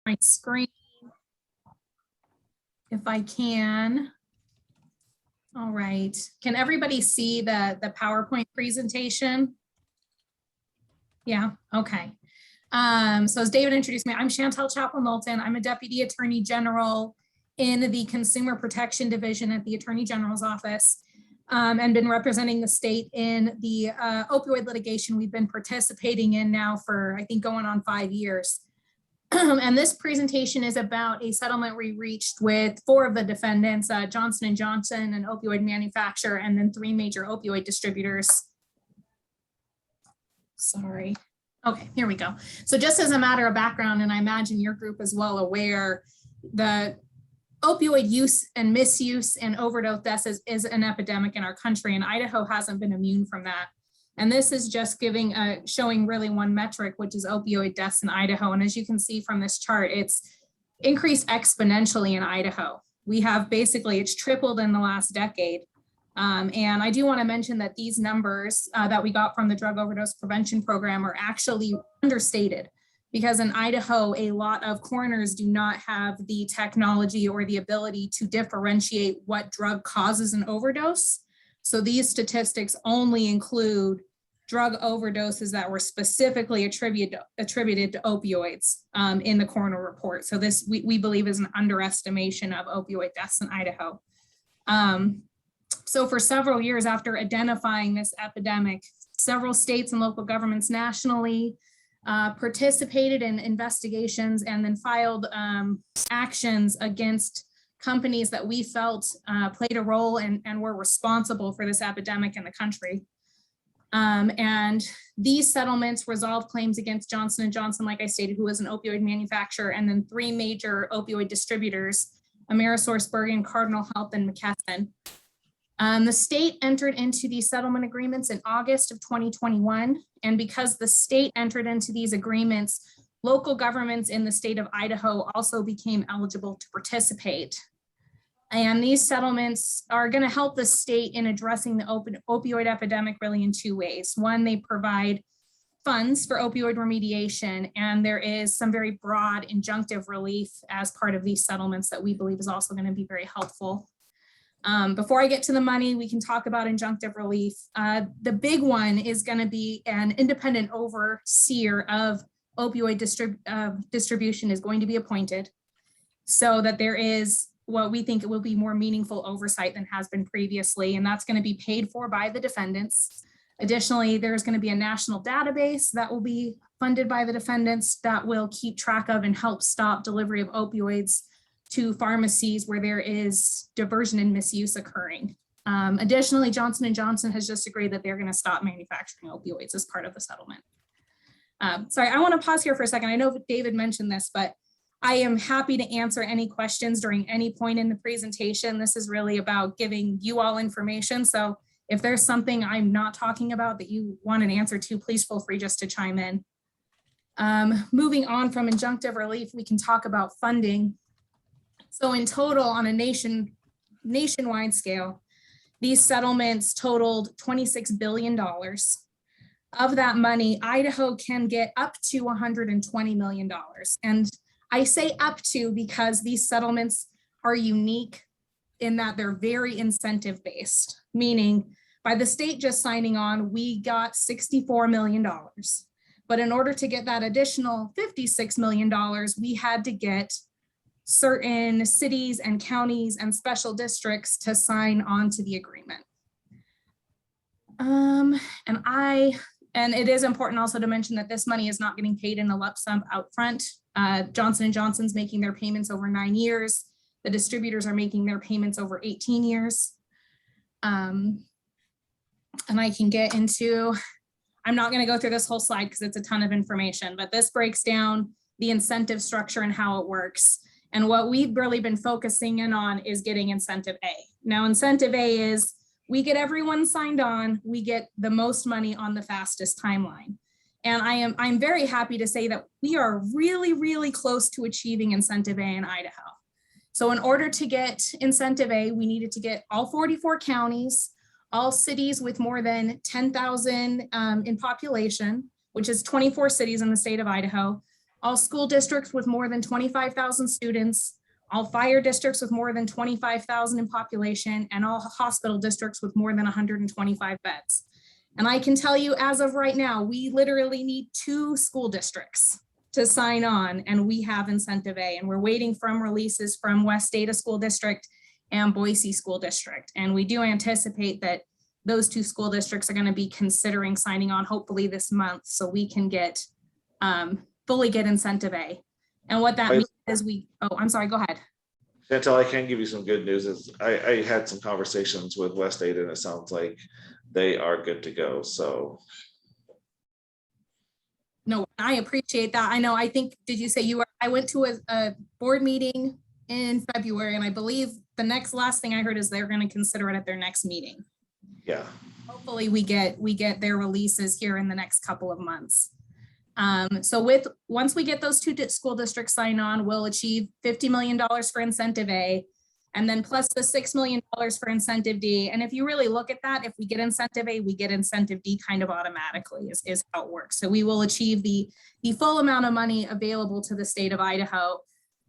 my screen if I can. All right. Can everybody see the PowerPoint presentation? Yeah, okay. So as David introduced me, I'm Shantel Chappell-Knowlton. I'm a Deputy Attorney General in the Consumer Protection Division at the Attorney General's Office, and been representing the state in the opioid litigation we've been participating in now for, I think, going on 5 years. And this presentation is about a settlement we reached with 4 of the defendants, Johnson & Johnson, an opioid manufacturer, and then 3 major opioid distributors. Sorry. Okay, here we go. So just as a matter of background, and I imagine your group is well aware, the opioid use and misuse and overdose deaths is an epidemic in our country, and Idaho hasn't been immune from that. And this is just showing really one metric, which is opioid deaths in Idaho. And as you can see from this chart, it's increased exponentially in Idaho. We have basically, it's tripled in the last decade. And I do want to mention that these numbers that we got from the Drug Overdose Prevention Program are actually understated, because in Idaho, a lot of coroners do not have the technology or the ability to differentiate what drug causes an overdose. So these statistics only include drug overdoses that were specifically attributed to opioids in the coroner report. So this, we believe, is an underestimation of opioid deaths in Idaho. So for several years after identifying this epidemic, several states and local governments nationally participated in investigations and then filed actions against companies that we felt played a role and were responsible for this epidemic in the country. And these settlements resolved claims against Johnson & Johnson, like I stated, who was an opioid manufacturer, and then 3 major opioid distributors, AmerisourceBergen, Cardinal Health, and McKesson. The state entered into these settlement agreements in August of 2021. And because the state entered into these agreements, local governments in the state of Idaho also became eligible to participate. And these settlements are going to help the state in addressing the opioid epidemic really in 2 ways. One, they provide funds for opioid remediation, and there is some very broad injunctive relief as part of these settlements that we believe is also going to be very helpful. Before I get to the money, we can talk about injunctive relief. The big one is going to be an independent overseer of opioid distribution is going to be appointed, so that there is what we think it will be more meaningful oversight than has been previously, and that's going to be paid for by the defendants. Additionally, there's going to be a national database that will be funded by the defendants that will keep track of and help stop delivery of opioids to pharmacies where there is diversion and misuse occurring. Additionally, Johnson & Johnson has just agreed that they're going to stop manufacturing opioids as part of the settlement. Sorry, I want to pause here for a second. I know David mentioned this, but I am happy to answer any questions during any point in the presentation. This is really about giving you all information. So if there's something I'm not talking about that you want an answer to, please feel free just to chime in. Moving on from injunctive relief, we can talk about funding. So in total, on a nationwide scale, these settlements totaled $26 billion. Of that money, Idaho can get up to $120 million. And I say up to because these settlements are unique in that they're very incentive based, meaning by the state just signing on, we got $64 million. But in order to get that additional $56 million, we had to get certain cities and counties and special districts to sign on to the agreement. And it is important also to mention that this money is not getting paid in a lump sum out front. Johnson & Johnson's making their payments over 9 years. The distributors are making their payments over 18 years. And I can get into, I'm not going to go through this whole slide because it's a ton of information, but this breaks down the incentive structure and how it works. And what we've really been focusing in on is getting incentive A. Now, incentive A is we get everyone signed on, we get the most money on the fastest timeline. And I'm very happy to say that we are really, really close to achieving incentive A in Idaho. So in order to get incentive A, we needed to get all 44 counties, all cities with more than 10,000 in population, which is 24 cities in the state of Idaho, all school districts with more than 25,000 students, all fire districts with more than 25,000 in population, and all hospital districts with more than 125 beds. And I can tell you, as of right now, we literally need 2 school districts to sign on, and we have incentive A, and we're waiting from releases from West Data School District and Boise School District. And we do anticipate that those 2 school districts are going to be considering signing on hopefully this month, so we can get fully get incentive A. And what that means is I'm sorry, go ahead. Shantel, I can give you some good news. Is I had some conversations with West Data, and it sounds like they are good to go. So no, I appreciate that. I know, I think, did you say I went to a board meeting in February, and I believe the last thing I heard is they're going to consider it at their next meeting. Yeah. Hopefully we get their releases here in the next couple of months. So once we get those 2 school districts signed on, we'll achieve $50 million for incentive A, and then plus the $6 million for incentive D. And if you really look at that, if we get incentive A, we get incentive D kind of automatically is how it works. So we will achieve the full amount of money available to the state of Idaho.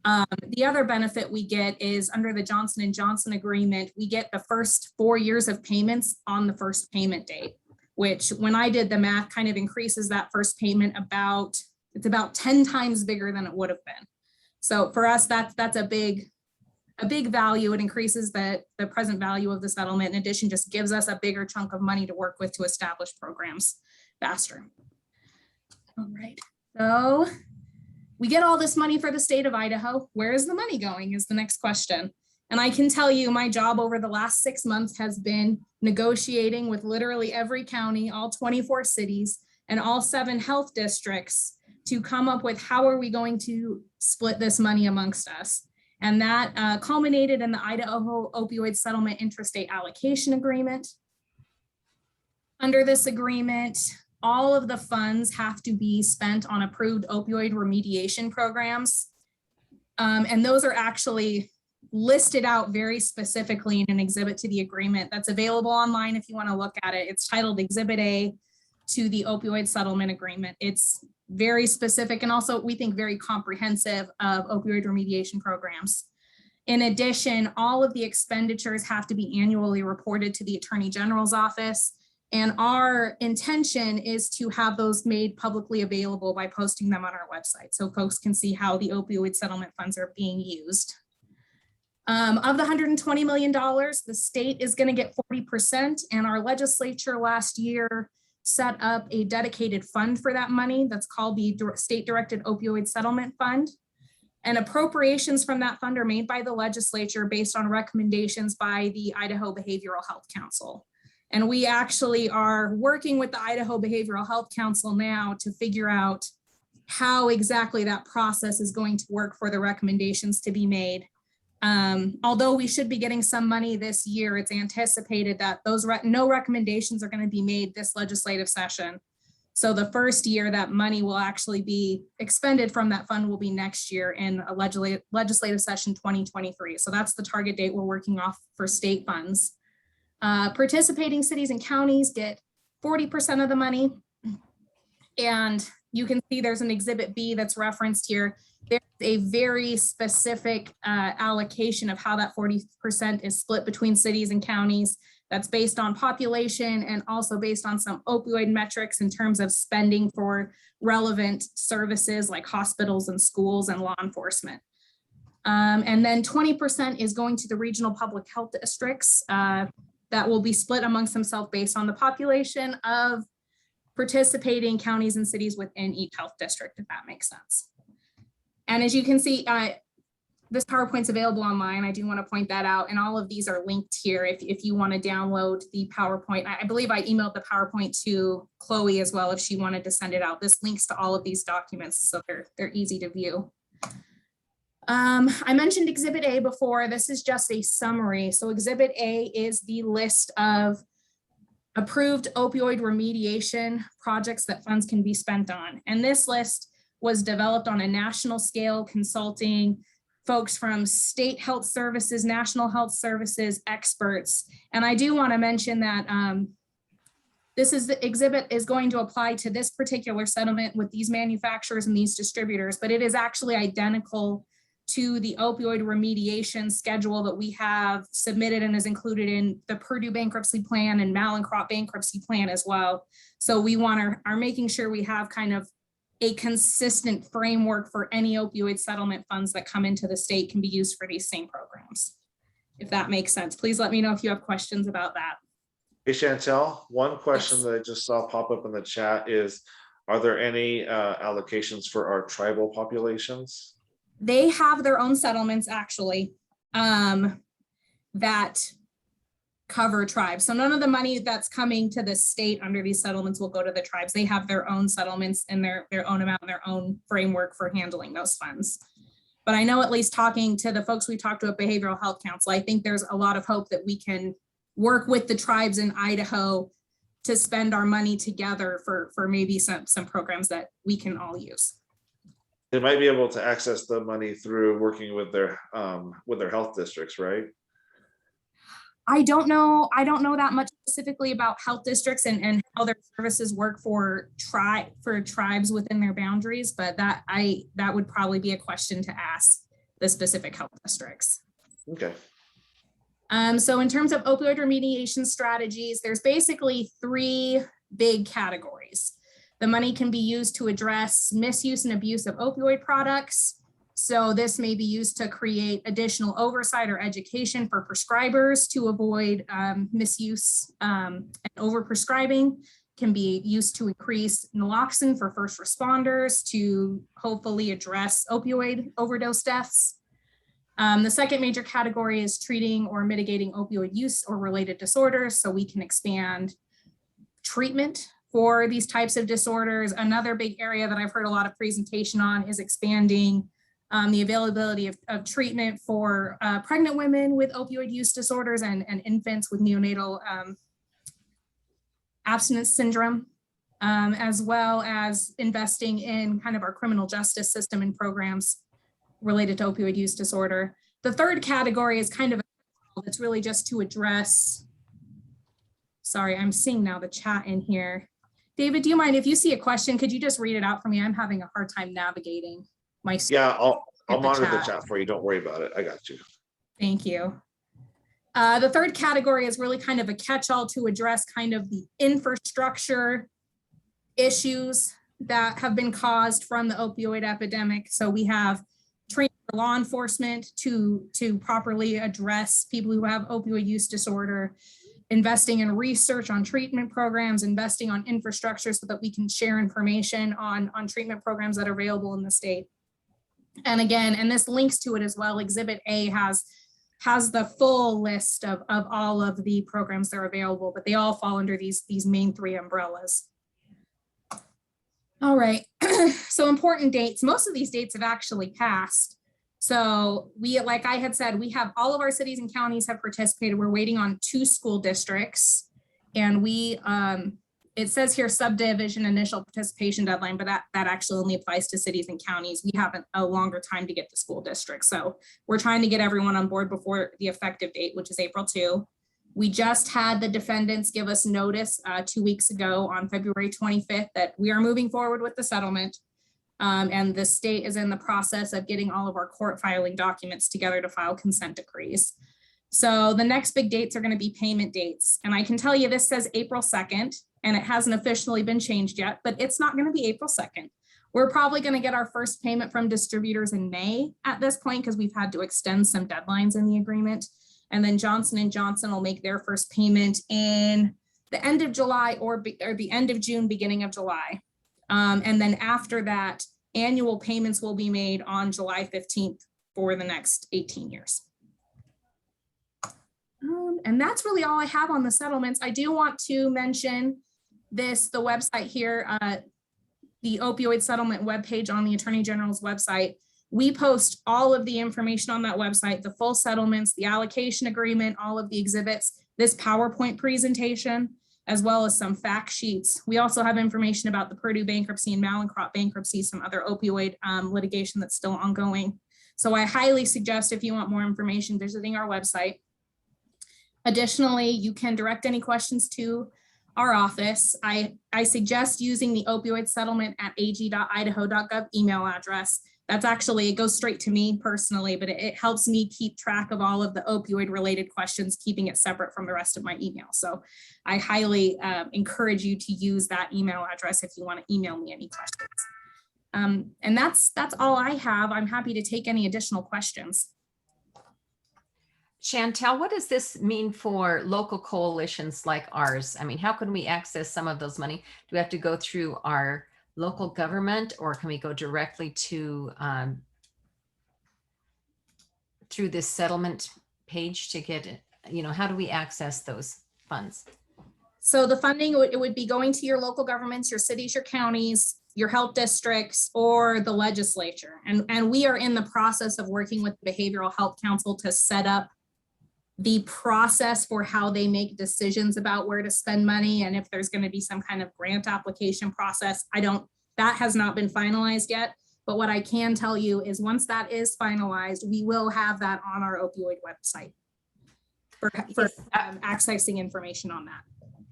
The other benefit we get is under the Johnson & Johnson agreement, we get the first 4 years of payments on the first payment date, which when I did the math kind of increases that first payment it's about 10 times bigger than it would have been. So for us, that's a big value. It increases the present value of the settlement. In addition, just gives us a bigger chunk of money to work with to establish programs faster. All right, so we get all this money for the state of Idaho. Where is the money going is the next question. And I can tell you my job over the last 6 months has been negotiating with literally every county, all 24 cities, and all 7 health districts to come up with how are we going to split this money amongst us. And that culminated in the Idaho Opioid Settlement Interstate Allocation Agreement. Under this agreement, all of the funds have to be spent on approved opioid remediation programs. And those are actually listed out very specifically in an exhibit to the agreement that's available online if you want to look at it. It's titled Exhibit A to the Opioid Settlement Agreement. It's very specific and also we think very comprehensive of opioid remediation programs. In addition, all of the expenditures have to be annually reported to the Attorney General's office. And our intention is to have those made publicly available by posting them on our website so folks can see how the opioid settlement funds are being used. Of the $120 million, the state is going to get 40%, and our legislature last year set up a dedicated fund for that money that's called the State Directed Opioid Settlement Fund. And appropriations from that fund are made by the legislature based on recommendations by the Idaho Behavioral Health Council. And we actually are working with the Idaho Behavioral Health Council now to figure out how exactly that process is going to work for the recommendations to be made. Although we should be getting some money this year, it's anticipated that those no recommendations are going to be made this legislative session. So the first year that money will actually be expended from that fund will be next year in a legislative session 2023. So that's the target date we're working off for state funds. Participating cities and counties get 40% of the money. And you can see there's an Exhibit B that's referenced here. There's a very specific allocation of how that 40% is split between cities and counties. That's based on population and also based on some opioid metrics in terms of spending for relevant services like hospitals and schools and law enforcement. And then 20% is going to the regional public health districts that will be split amongst themselves based on the population of participating counties and cities within each health district, if that makes sense. And as you can see, this PowerPoint's available online. I do want to point that out. And all of these are linked here if you want to download the PowerPoint. I believe I emailed the PowerPoint to Chloe as well if she wanted to send it out. This links to all of these documents, so they're easy to view. I mentioned Exhibit A before. This is just a summary. So Exhibit A is the list of approved opioid remediation projects that funds can be spent on. And this list was developed on a national scale, consulting folks from state health services, national health services, experts. And I do want to mention that This is the exhibit is going to apply to this particular settlement with these manufacturers and these distributors, but it is actually identical to the opioid remediation schedule that we have submitted and is included in the Purdue bankruptcy plan and Mallinckrodt bankruptcy plan as well. So we are making sure we have kind of a consistent framework for any opioid settlement funds that come into the state can be used for these same programs. If that makes sense, please let me know if you have questions about that. Hey, Shantel, one question Yes. that I just saw pop up in the chat is, are there any allocations for our tribal populations? They have their own settlements actually that cover tribes. So none of the money that's coming to the state under these settlements will go to the tribes. They have their own settlements and their own amount and their own framework for handling those funds. But I know, at least talking to the folks we talked to at Behavioral Health Council, I think there's a lot of hope that we can work with the tribes in Idaho to spend our money together for maybe some programs that we can all use. They might be able to access the money through working with their health districts, right? I don't know that much specifically about health districts and how their services work for tribes within their boundaries, but that would probably be a question to ask the specific health districts. Okay. So in terms of opioid remediation strategies, there's basically 3 big categories. The money can be used to address misuse and abuse of opioid products. So this may be used to create additional oversight or education for prescribers to avoid misuse and overprescribing. Can be used to increase naloxone for first responders to hopefully address opioid overdose deaths. The second major category is treating or mitigating opioid use or related disorders. So we can expand treatment for these types of disorders. Another big area that I've heard a lot of presentation on is expanding the availability of treatment for pregnant women with opioid use disorders and infants with neonatal abstinence syndrome, as well as investing in kind of our criminal justice system and programs related to opioid use disorder. The third category is kind of it's really just to address, sorry, I'm seeing now the chat in here. David, do you mind if you see a question, could you just read it out for me? I'm having a hard time navigating my screen. Yeah, I'll monitor the chat for you. Don't worry about it. I got you. Thank you. The third category is really kind of a catch-all to address kind of the infrastructure issues that have been caused from the opioid epidemic. So we have training for law enforcement to properly address people who have opioid use disorder, investing in research on treatment programs, investing on infrastructure so that we can share information on treatment programs that are available in the state. And again, and this links to it as well, Exhibit A has the full list of all of the programs that are available, but they all fall under these main 3 umbrellas. All right, so important dates. Most of these dates have actually passed. So we, like I had said, we have all of our cities and counties have participated. We're waiting on 2 school districts, and we, it says here subdivision initial participation deadline, but that actually only applies to cities and counties. We have a longer time to get to school districts. So we're trying to get everyone on board before the effective date, which is April 2. We just had the defendants give us notice 2 weeks ago on February 25th that we are moving forward with the settlement. And the state is in the process of getting all of our court filing documents together to file consent decrees. So the next big dates are going to be payment dates. And I can tell you this says April 2nd, and it hasn't officially been changed yet, but it's not going to be April 2nd. We're probably going to get our first payment from distributors in May at this point because we've had to extend some deadlines in the agreement. And then Johnson & Johnson will make their first payment in the end of July or the end of June, beginning of July. And then after that, annual payments will be made on July 15th for the next 18 years. And that's really all I have on the settlements. I do want to mention the website here, the opioid settlement webpage on the Attorney General's website. We post all of the information on that website, the full settlements, the allocation agreement, all of the exhibits, this PowerPoint presentation, as well as some fact sheets. We also have information about the Purdue bankruptcy and Mallinckrodt bankruptcy, some other opioid litigation that's still ongoing. So I highly suggest, if you want more information, visiting our website. Additionally, you can direct any questions to our office. I suggest using the opioid settlement at ag.idaho.gov email address. That's actually, it goes straight to me personally, but it helps me keep track of all of the opioid related questions, keeping it separate from the rest of my email. So I highly encourage you to use that email address if you want to email me any questions. And that's all I have. I'm happy to take any additional questions. Shantel, what does this mean for local coalitions like ours? I mean, how can we access some of those money? Do we have to go through our local government, or can we go directly to through this settlement page to get it? You know, how do we access those funds? So the funding, it would be going to your local governments, your cities, your counties, your health districts, or the legislature. And we are in the process of working with the Behavioral Health Council to set up the process for how they make decisions about where to spend money, and if there's going to be some kind of grant application process. That has not been finalized yet, but what I can tell you is once that is finalized, we will have that on our opioid website for accessing information on that.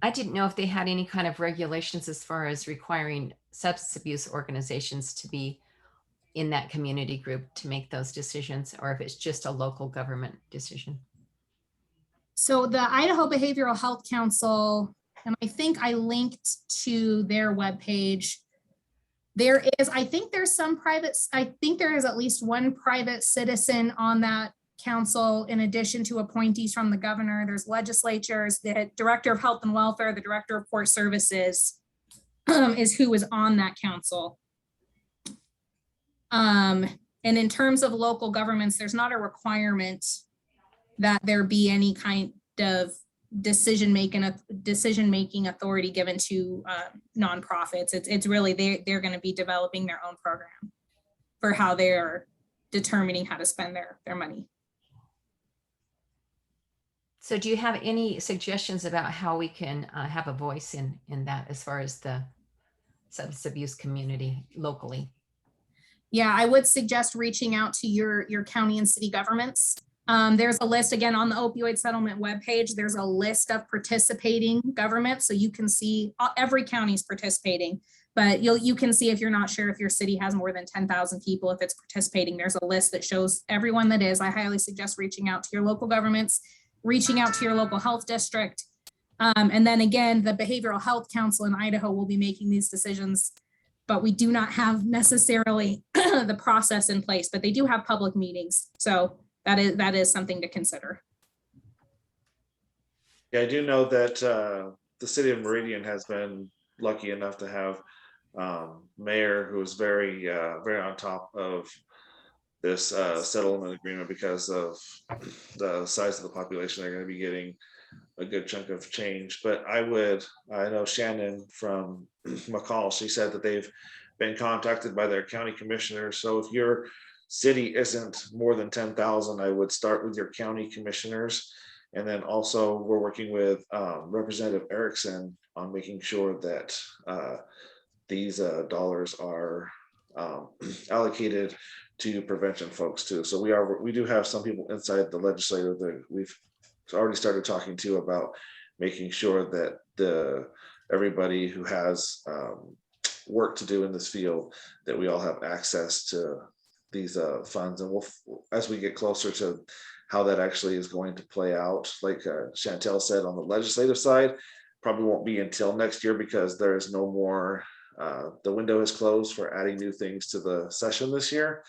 I didn't know if they had any kind of regulations as far as requiring substance abuse organizations to be in that community group to make those decisions, or if it's just a local government decision. So the Idaho Behavioral Health Council, and I think I linked to their webpage. I think there is at least one private citizen on that council, in addition to appointees from the governor. There's legislatures, the director of health and welfare, the director of court services is who is on that council. And in terms of local governments, there's not a requirement that there be any kind of decision-making authority given to nonprofits. It's really, they're going to be developing their own program for how they're determining how to spend their money. So do you have any suggestions about how we can have a voice in that as far as the substance abuse community locally? Yeah, I would suggest reaching out to your county and city governments. There's a list, again, on the opioid settlement webpage. There's a list of participating governments, so you can see every county's participating, but you can see, if you're not sure if your city has more than 10,000 people, if it's participating, there's a list that shows everyone that is. I highly suggest reaching out to your local governments, reaching out to your local health district. And then again, the Behavioral Health Council in Idaho will be making these decisions, but we do not have necessarily the process in place, but they do have public meetings. So that is something to consider. Yeah, I do know that the city of Meridian has been lucky enough to have mayor who is very, very on top of this settlement agreement because of the size of the population. They're going to be getting a good chunk of change. But I know Shannon from McCall, she said that they've been contacted by their county commissioners. So if your city isn't more than 10,000, I would start with your county commissioners. And then also we're working with Representative Erickson on making sure that these dollars are allocated to prevention folks too. So we do have some people inside the legislature that we've already started talking to about making sure that everybody who has work to do in this field, that we all have access to these funds. And as we get closer to how that actually is going to play out, like Shantel said, on the legislative side, probably won't be until next year because there is no more, the window is closed for adding new things to the session this year.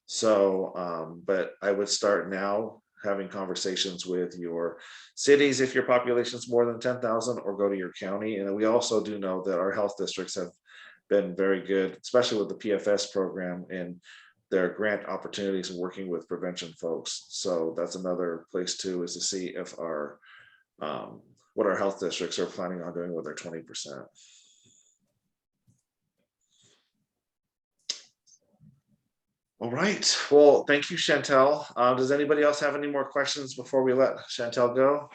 So, but I would start now having conversations with your cities if your population is more than 10,000, or go to your county. And we also do know that our health districts have been very good, especially with the PFS program and their grant opportunities and working with prevention folks. So that's another place too, is to see if what our health districts are planning on doing with their 20%. All right. Well, thank you, Shantel. Does anybody else have any more questions before we let Shantel go?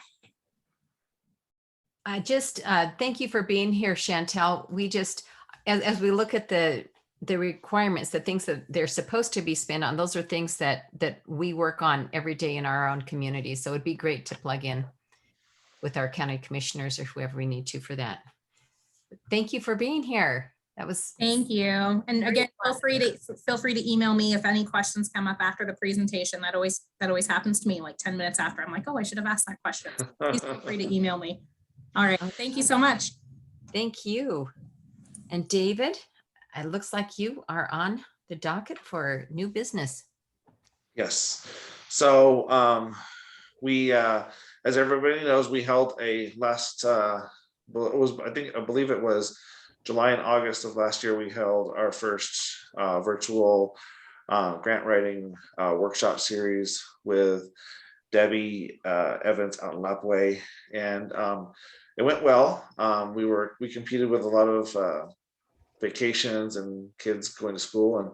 I just thank you for being here, Shantel. We just, as we look at the requirements, the things that they're supposed to be spent on, those are things that we work on every day in our own community. So it'd be great to plug in with our county commissioners or whoever we need to for that. Thank you for being here. That was Thank you. And Very again, feel free to email me if any questions come up after the presentation. That always happens to me like 10 minutes after. I'm like, oh, I should have asked that question. So please feel free to email me. All right. Thank you so much. Thank you. And David, it looks like you are on the docket for new business. Yes. So we, as everybody knows, we held a last, well, it was, I believe it was July and August of last year, we held our first virtual grant writing workshop series with Debbie Evans out in Lapway, and it went well. We competed with a lot of vacations and kids going to school, and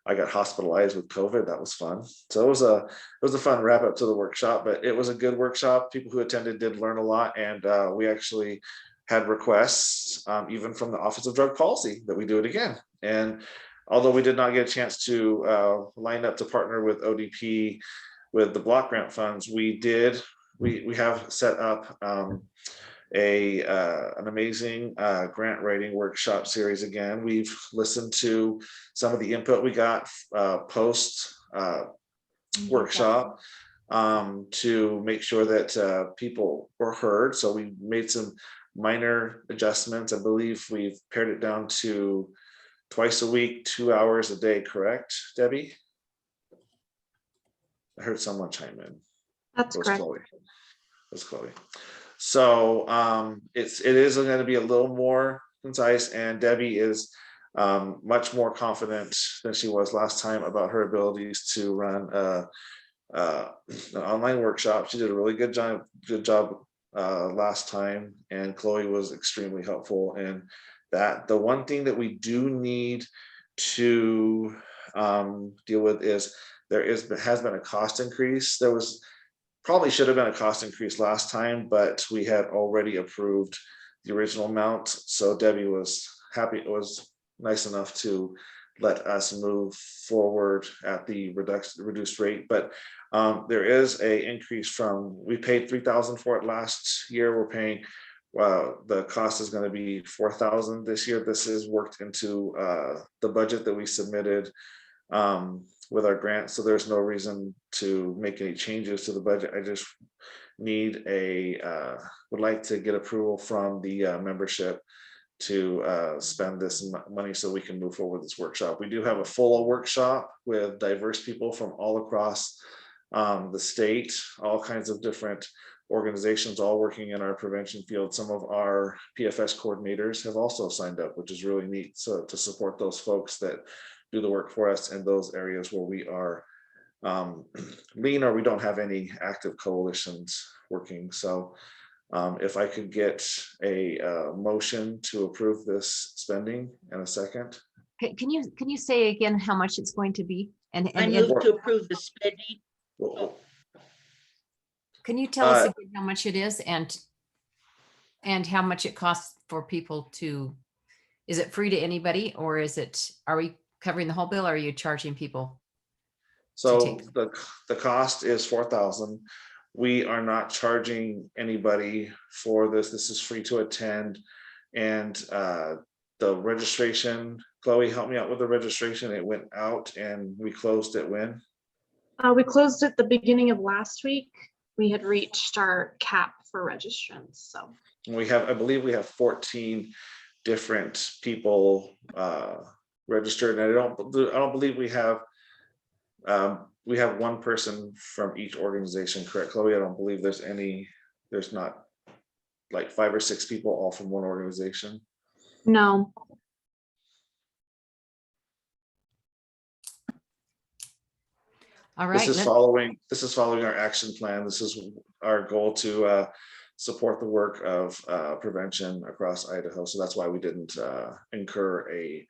I got hospitalized with COVID. That was fun. So it was a fun wrap up to the workshop, but it was a good workshop. People who attended did learn a lot, and we actually had requests even from the Office of Drug Policy that we do it again. And although we did not get a chance to line up to partner with ODP with the block grant funds, we have set up an amazing grant writing workshop series again. We've listened to some of the input we got post workshop to make sure that people were heard. So we made some minor adjustments. I believe we've pared it down to twice a week, 2 hours a day, correct, Debbie? I heard someone chime in. That's correct. Chloe. It was Chloe. So it is going to be a little more concise, and Debbie is much more confident than she was last time about her abilities to run an online workshop. She did a really good job last time, and Chloe was extremely helpful in that. The one thing that we do need to deal with is has been a cost increase. There was probably should have been a cost increase last time, but we had already approved the original amount. So Debbie was happy. It was nice enough to let us move forward at the reduced rate. But there is a increase from, we paid $3,000 for it last year. We're paying, the cost is going to be $4,000 this year. This is worked into the budget that we submitted with our grant, so there's no reason to make any changes to the budget. I just need would like to get approval from the membership to spend this money so we can move forward with this workshop. We do have a full workshop with diverse people from all across the state, all kinds of different organizations, all working in our prevention field. Some of our PFS coordinators have also signed up, which is really neat. So to support those folks that do the work for us in those areas where we are lean or we don't have any active coalitions working. So if I could get a motion to approve this spending in a second. Can you say again how much it's going to be? And I move to approve the spending. Can you tell us again how much it is and how much it costs for people to? Is it free to anybody, or are we covering the whole bill, or are you charging people? So the cost is $4,000. We are not charging anybody for this. This is free to attend. And the registration, Chloe, help me out with the registration. It went out and we closed it when? We closed at the beginning of last week. We had reached our cap for registrants. So we have, I believe we have 14 different people registered, and I don't believe we have one person from each organization, correct, Chloe? I don't believe there's not like 5 or 6 people all from one organization. no. All right. This is following our action plan. This is our goal to support the work of prevention across Idaho. So that's why we didn't incur a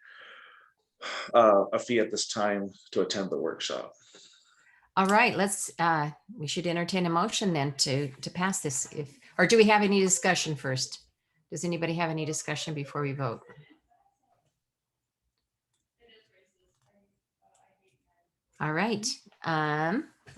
fee at this time to attend the workshop. All right, we should entertain a motion then to pass this. Or do we have any discussion first? Does anybody have any discussion before we vote? All right.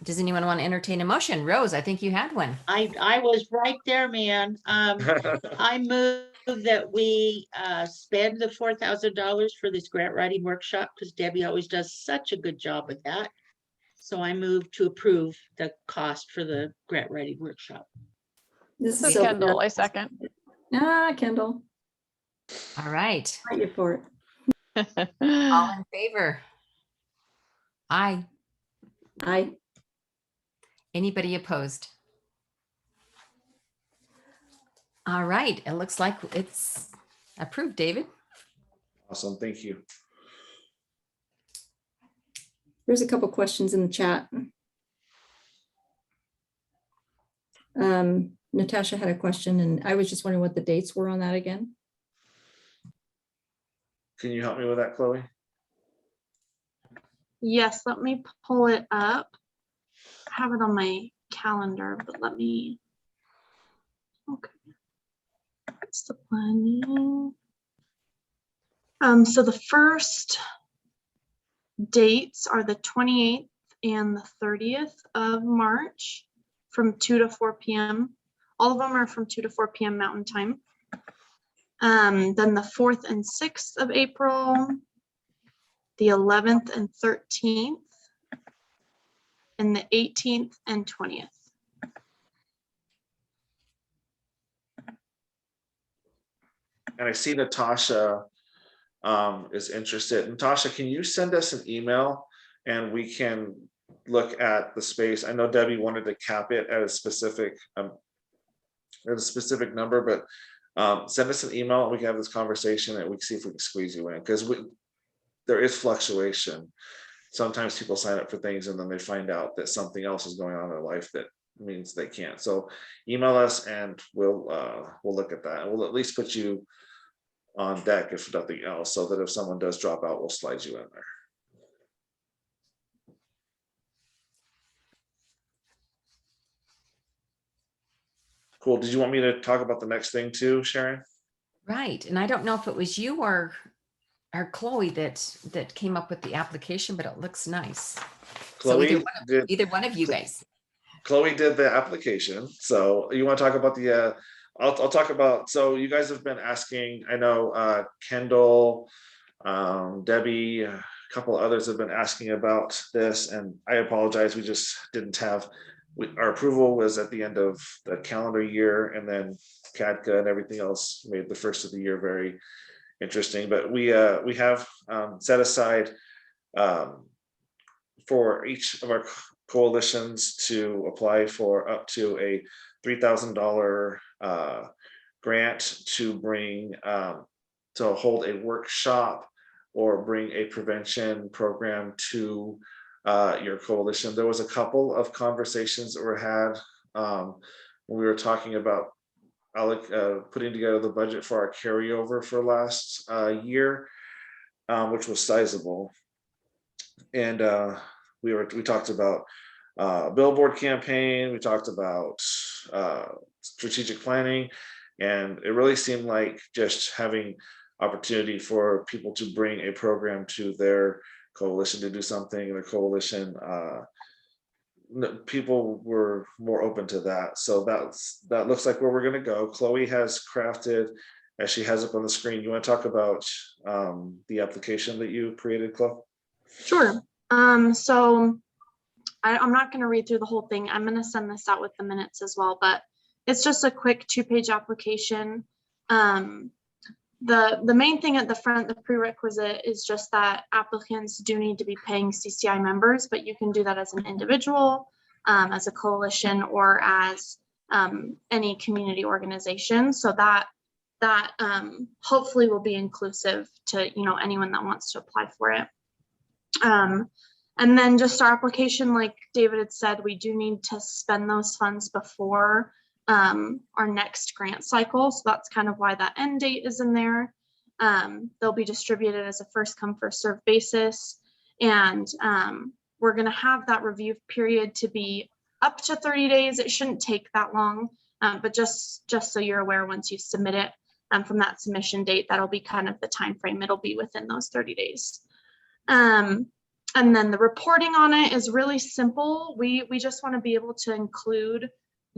Does anyone want to entertain a motion? Rose, I think you had one. I was right there, man. I move that we spend the $4,000 for this grant writing workshop, because Debbie always does such a good job with that. So I move to approve the cost for the grant writing workshop. This This is Sophia. Kendall. I second. Kendall, All right. fight you for it. All in favor? Aye. I, Anybody opposed? All right, it looks like it's approved, David. Awesome, thank you. there's a couple questions in the chat. Natasha had a question and I was just wondering what the dates were on that again. Can you help me with that, Chloe? Yes, let me pull it up. I have it on my calendar, but let me. Okay. It's the planning. So the first dates are the 28th and the 30th of March from 2 to 4 p.m. All of them are from 2 to 4 p.m. Mountain Time. Then the 4th and 6th of April, the 11th and 13th, and the 18th and 20th. And I see Natasha is interested. Natasha, can you send us an email and we can look at the space? I know Debbie wanted to cap it at a specific number, but send us an email and we can have this conversation and we can see if we can squeeze you in, because there is fluctuation. Sometimes people sign up for things and then they find out that something else is going on in their life that means they can't. So email us and we'll look at that, and we'll at least put you on deck if nothing else, so that if someone does drop out, we'll slide you in there. Cool. Did you want me to talk about the next thing too, Sharon? Right, and I don't know if it was you or Chloe that came up with the application, but it looks nice. So Chloe either one of you guys. Chloe did the application. So you want to talk about the I'll talk about, so you guys have been asking, I know Kendall, Debbie, a couple others have been asking about this, and I apologize, we just didn't have, our approval was at the end of the calendar year, and then CADCA and everything else made the first of the year very interesting. But we have set aside for each of our coalitions to apply for up to a $3,000 grant to bring to hold a workshop or bring a prevention program to your coalition. There was a couple of conversations that were had when we were talking about putting together the budget for our carryover for last year, which was sizable. And we talked about billboard campaign, we talked about strategic planning, and it really seemed like just having opportunity for people to bring a program to their coalition to do something in their coalition, people were more open to that. So that looks like where we're going to go. Chloe has crafted, as she has up on the screen. You want to talk about the application that you created, Chloe? Sure. So I'm not going to read through the whole thing. I'm going to send this out with the minutes as well, but it's just a quick 2-page application. The main thing at the front, the prerequisite, is just that applicants do need to be paying CCI members, but you can do that as an individual, as a coalition, or as any community organization. So that hopefully will be inclusive to anyone that wants to apply for it. And then just our application, like David had said, we do need to spend those funds before our next grant cycle. So that's kind of why that end date is in there. They'll be distributed as a first come first served basis. And we're going to have that review period to be up to 30 days. It shouldn't take that long, but just so you're aware, once you submit it from that submission date, that'll be kind of the time frame. It'll be within those 30 days. And then the reporting on it is really simple. We just want to be able to include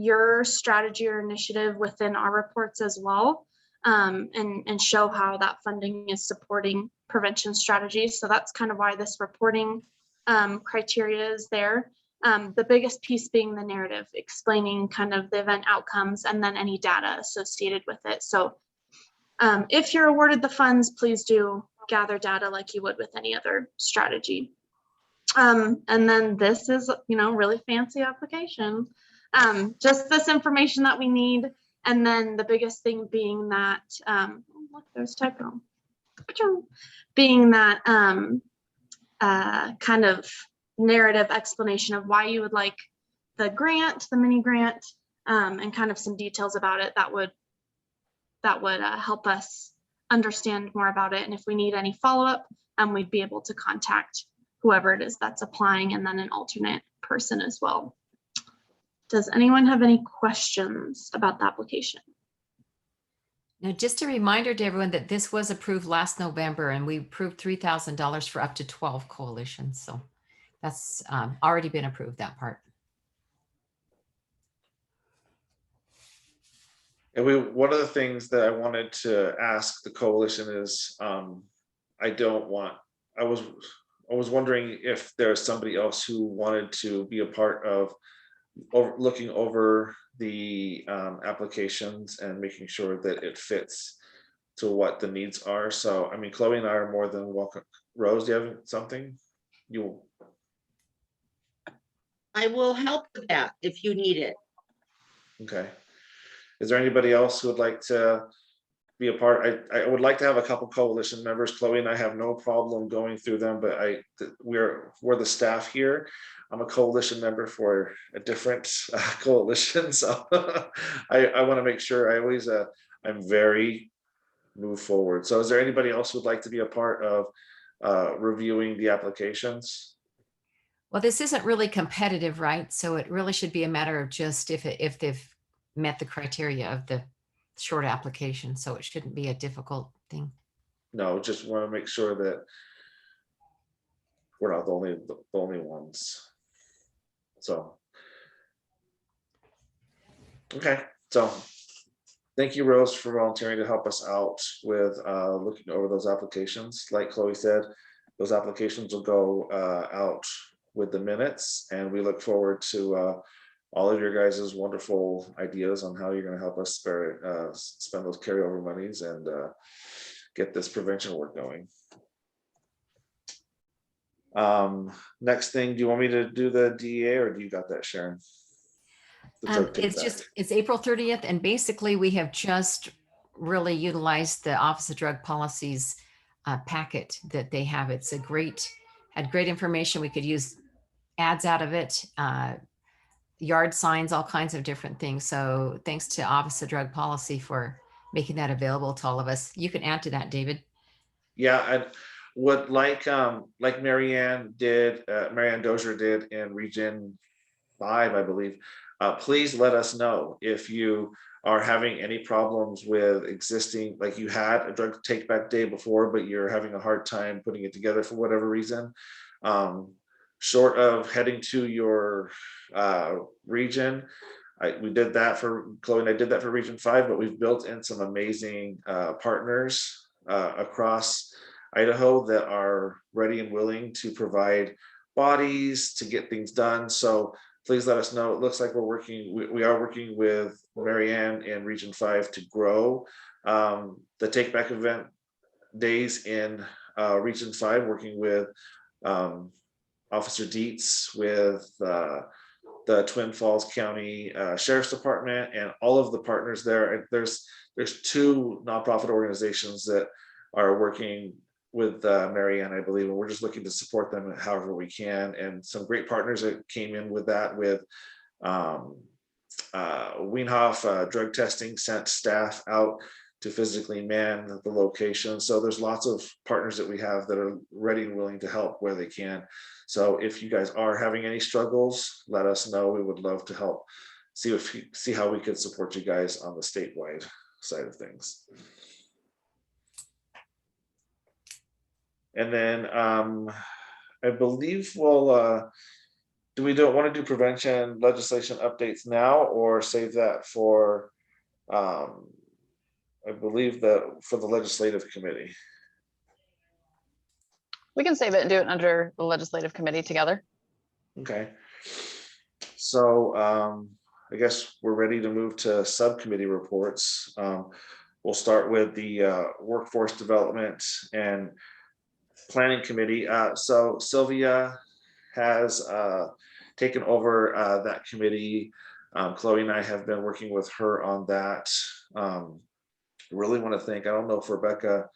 your strategy or initiative within our reports as well. and show how that funding is supporting prevention strategies. So that's kind of why this reporting criteria is there. The biggest piece being the narrative, explaining kind of the event outcomes and then any data associated with it. So if you're awarded the funds, please do gather data like you would with any other strategy. And then this is, really fancy application. Just this information that we need. And then the biggest thing being that, look, there's typo. Being that kind of narrative explanation of why you would like the grant, the mini grant, and kind of some details about it that would help us understand more about it. And if we need any follow-up, we'd be able to contact whoever it is that's applying and then an alternate person as well. Does anyone have any questions about the application? Now, just a reminder to everyone that this was approved last November and we approved $3,000 for up to 12 coalitions. So that's already been approved, that part. And one of the things that I wanted to ask the coalition is, I was wondering if there's somebody else who wanted to be a part of looking over the applications and making sure that it fits to what the needs are. So, I mean, Chloe and I are more than welcome. Rose, do you have something? I will help with that if you need it. Okay. Is there anybody else who would like to be a part? I would like to have a couple coalition members. Chloe and I have no problem going through them, but we're the staff here. I'm a coalition member for a different coalition, so I want to make sure I'm very move forward. So is there anybody else who would like to be a part of reviewing the applications? Well, this isn't really competitive, right? So it really should be a matter of just if they've met the criteria of the short application. So it shouldn't be a difficult thing. No, just want to make sure that we're not the only ones. So, okay. So thank you, Rose, for volunteering to help us out with looking over those applications. Like Chloe said, those applications will go out with the minutes, and we look forward to all of your guys' wonderful ideas on how you're going to help us spend those carryover monies and get this prevention work going. Next thing, do you want me to do the DEA, or do you got that, Sharon? It's April 30th, and basically we have just really utilized the Office of Drug Policy's packet that they have. It's had great information. We could use ads out of it, yard signs, all kinds of different things. So thanks to Office of Drug Policy for making that available to all of us. You can add to that, David. Yeah, and what like Marianne did, Marianne Dozier did in Region 5, I believe. Please let us know if you are having any problems with existing, like you had a drug take back day before, but you're having a hard time putting it together for whatever reason. Short of heading to your region, we did that for Chloe and I did that for Region 5, but we've built in some amazing partners across Idaho that are ready and willing to provide bodies to get things done. So please let us know. It looks like we are working with Marianne in Region 5 to grow the Take Back event days in Region 5, working with Officer Dietz, with the Twin Falls County Sheriff's Department, and all of the partners there. There's 2 nonprofit organizations that are working with Marianne, I believe, and we're just looking to support them however we can. And some great partners that came in with that, with Weenhoff Drug Testing sent staff out to physically man the location. So there's lots of partners that we have that are ready and willing to help where they can. So if you guys are having any struggles, let us know. We would love to help see how we could support you guys on the statewide side of things. And then I believe do we want to do prevention legislation updates now, or save that for I believe that for the legislative committee. We can save it and do it under the legislative committee together. Okay. So I guess we're ready to move to subcommittee reports. We'll start with the workforce development and planning committee. So Sylvia has taken over that committee. Chloe and I have been working with her on that. Really want to thank, I don't know if Rebecca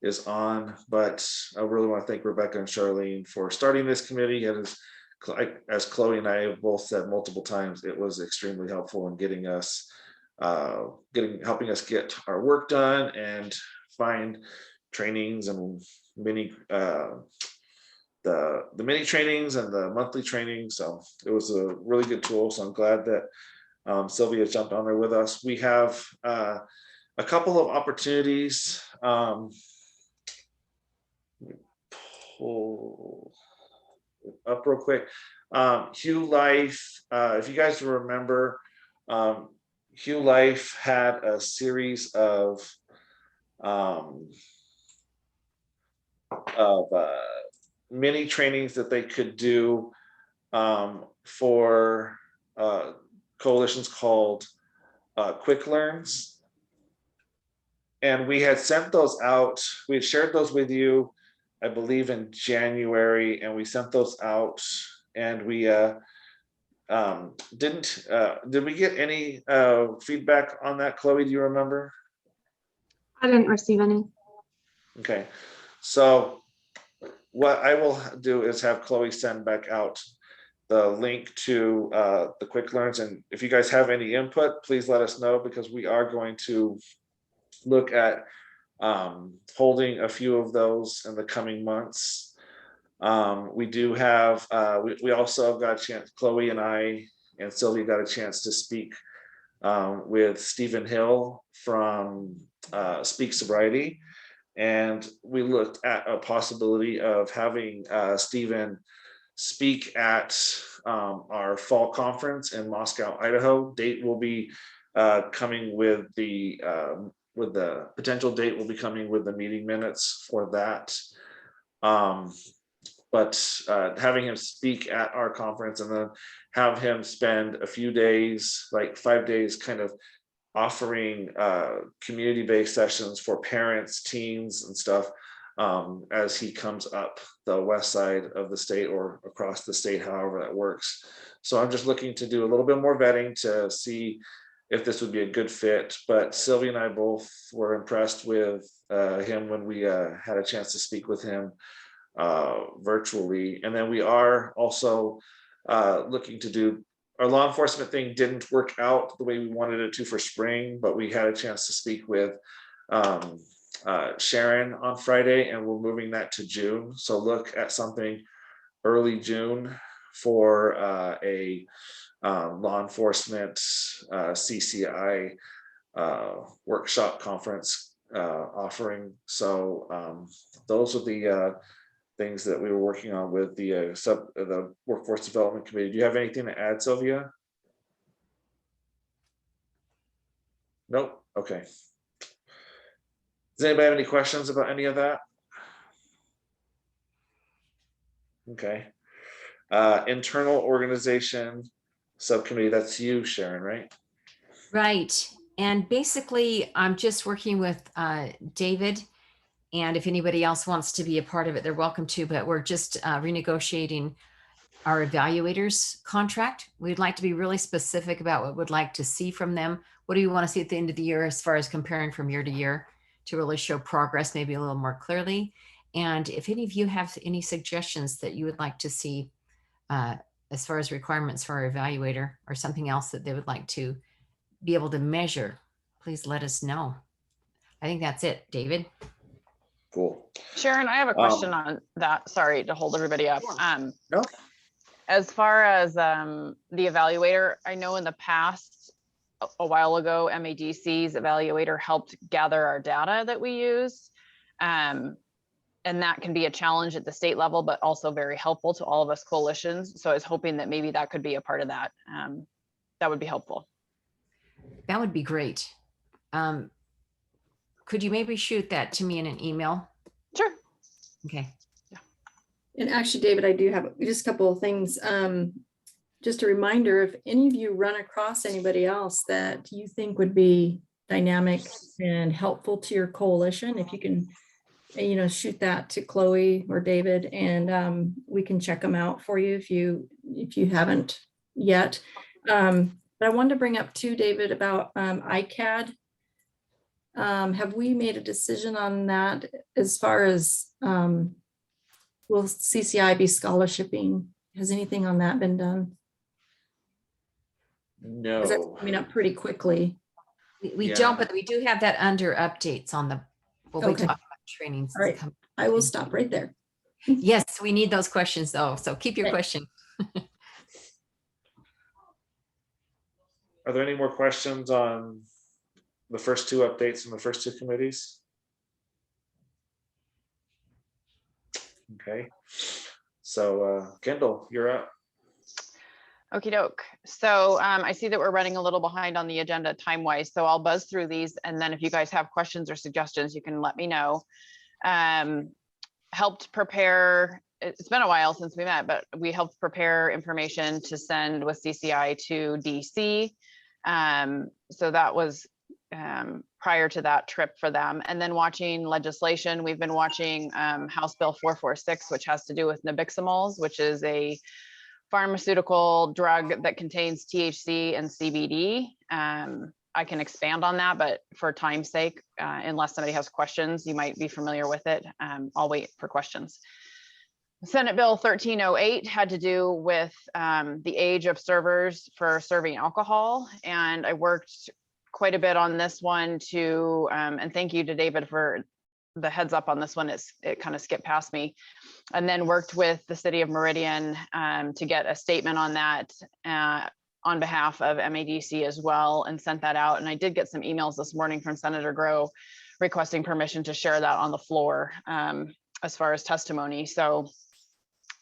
is on, but I really want to thank Rebecca and Charlene for starting this committee. As Chloe and I have both said multiple times, it was extremely helpful in getting us, helping us get our work done and find trainings and mini, the mini trainings and the monthly trainings. So it was a really good tool. So I'm glad that Sylvia jumped on there with us. We have a couple of opportunities. Pull up real quick. Hugh Life, if you guys remember, Hugh Life had a series of mini trainings that they could do for coalitions called Quick Learns. And we had sent those out, we had shared those with you, I believe in January, and we sent those out, and we did we get any feedback on that, Chloe? Do you remember? I didn't receive any. Okay, so what I will do is have Chloe send back out the link to the Quick Learns, and if you guys have any input, please let us know, because we are going to look at holding a few of those in the coming months. We do have, we also got a chance, Chloe and I and Sylvia got a chance to speak with Stephen Hill from Speak Sobriety. And we looked at a possibility of having Stephen speak at our fall conference in Moscow, Idaho. Date will be coming with the potential date will be coming with the meeting minutes for that. But having him speak at our conference and then have him spend a few days, like 5 days, kind of offering community-based sessions for parents, teens, and stuff as he comes up the west side of the state or across the state, however that works. So I'm just looking to do a little bit more vetting to see if this would be a good fit. But Sylvia and I both were impressed with him when we had a chance to speak with him virtually. And then we are also looking to do, our law enforcement thing didn't work out the way we wanted it to for spring, but we had a chance to speak with Sharon on Friday, and we're moving that to June. So look at something early June for a law enforcement CCI workshop conference offering. So those are the things that we were working on with the workforce development committee. Do you have anything to add, Sylvia? Nope. Okay. Does anybody have any questions about any of that? Okay. Internal organization subcommittee, that's you, Sharon, right? Right. And basically, I'm just working with David. And if anybody else wants to be a part of it, they're welcome to, but we're just renegotiating our evaluators contract. We'd like to be really specific about what we'd like to see from them. What do you want to see at the end of the year as far as comparing from year to year to really show progress, maybe a little more clearly. And if any of you have any suggestions that you would like to see as far as requirements for our evaluator or something else that they would like to be able to measure, please let us know. I think that's it, David. Cool. Sharon, I have a question on that. Sorry to hold everybody up. No. As far as the evaluator, I know in the past, a while ago, MADC's evaluator helped gather our data that we use. And that can be a challenge at the state level, but also very helpful to all of us coalitions. So I was hoping that maybe that could be a part of that. That would be helpful. That would be great. could you maybe shoot that to me in an email? Sure. Okay. And actually, David, I do have just a couple of things. Just a reminder, if any of you run across anybody else that you think would be dynamic and helpful to your coalition, if you can, shoot that to Chloe or David, and we can check them out for you if you haven't yet. But I wanted to bring up too, David, about ICAD. Have we made a decision on that as far as will CCI be scholarshiping? Has anything on that been done? Because that's No, coming up pretty quickly. We Yeah. don't, but we do have that under updates on the, we'll be Okay. talking about trainings. All right. I will stop right there. Yes, we need those questions though. So keep your Okay. question. are there any more questions on the first two updates from the first two committees? Okay, so Kendall, you're up. Okie doke. So I see that we're running a little behind on the agenda time-wise, so I'll buzz through these, and then if you guys have questions or suggestions, you can let me know. Helped prepare, it's been a while since we met, but we helped prepare information to send with CCI to DC. So that was prior to that trip for them. And then watching legislation, we've been watching House Bill 446, which has to do with nabiximols, which is a pharmaceutical drug that contains THC and CBD. I can expand on that, but for time's sake, unless somebody has questions, you might be familiar with it. I'll wait for questions. Senate Bill 1308 had to do with the age of servers for serving alcohol. And I worked quite a bit on this one too. And thank you to David for the heads up on this one. It kind of skipped past me. And then worked with the city of Meridian to get a statement on that on behalf of MADC as well, and sent that out. And I did get some emails this morning from Senator Grow requesting permission to share that on the floor as far as testimony. So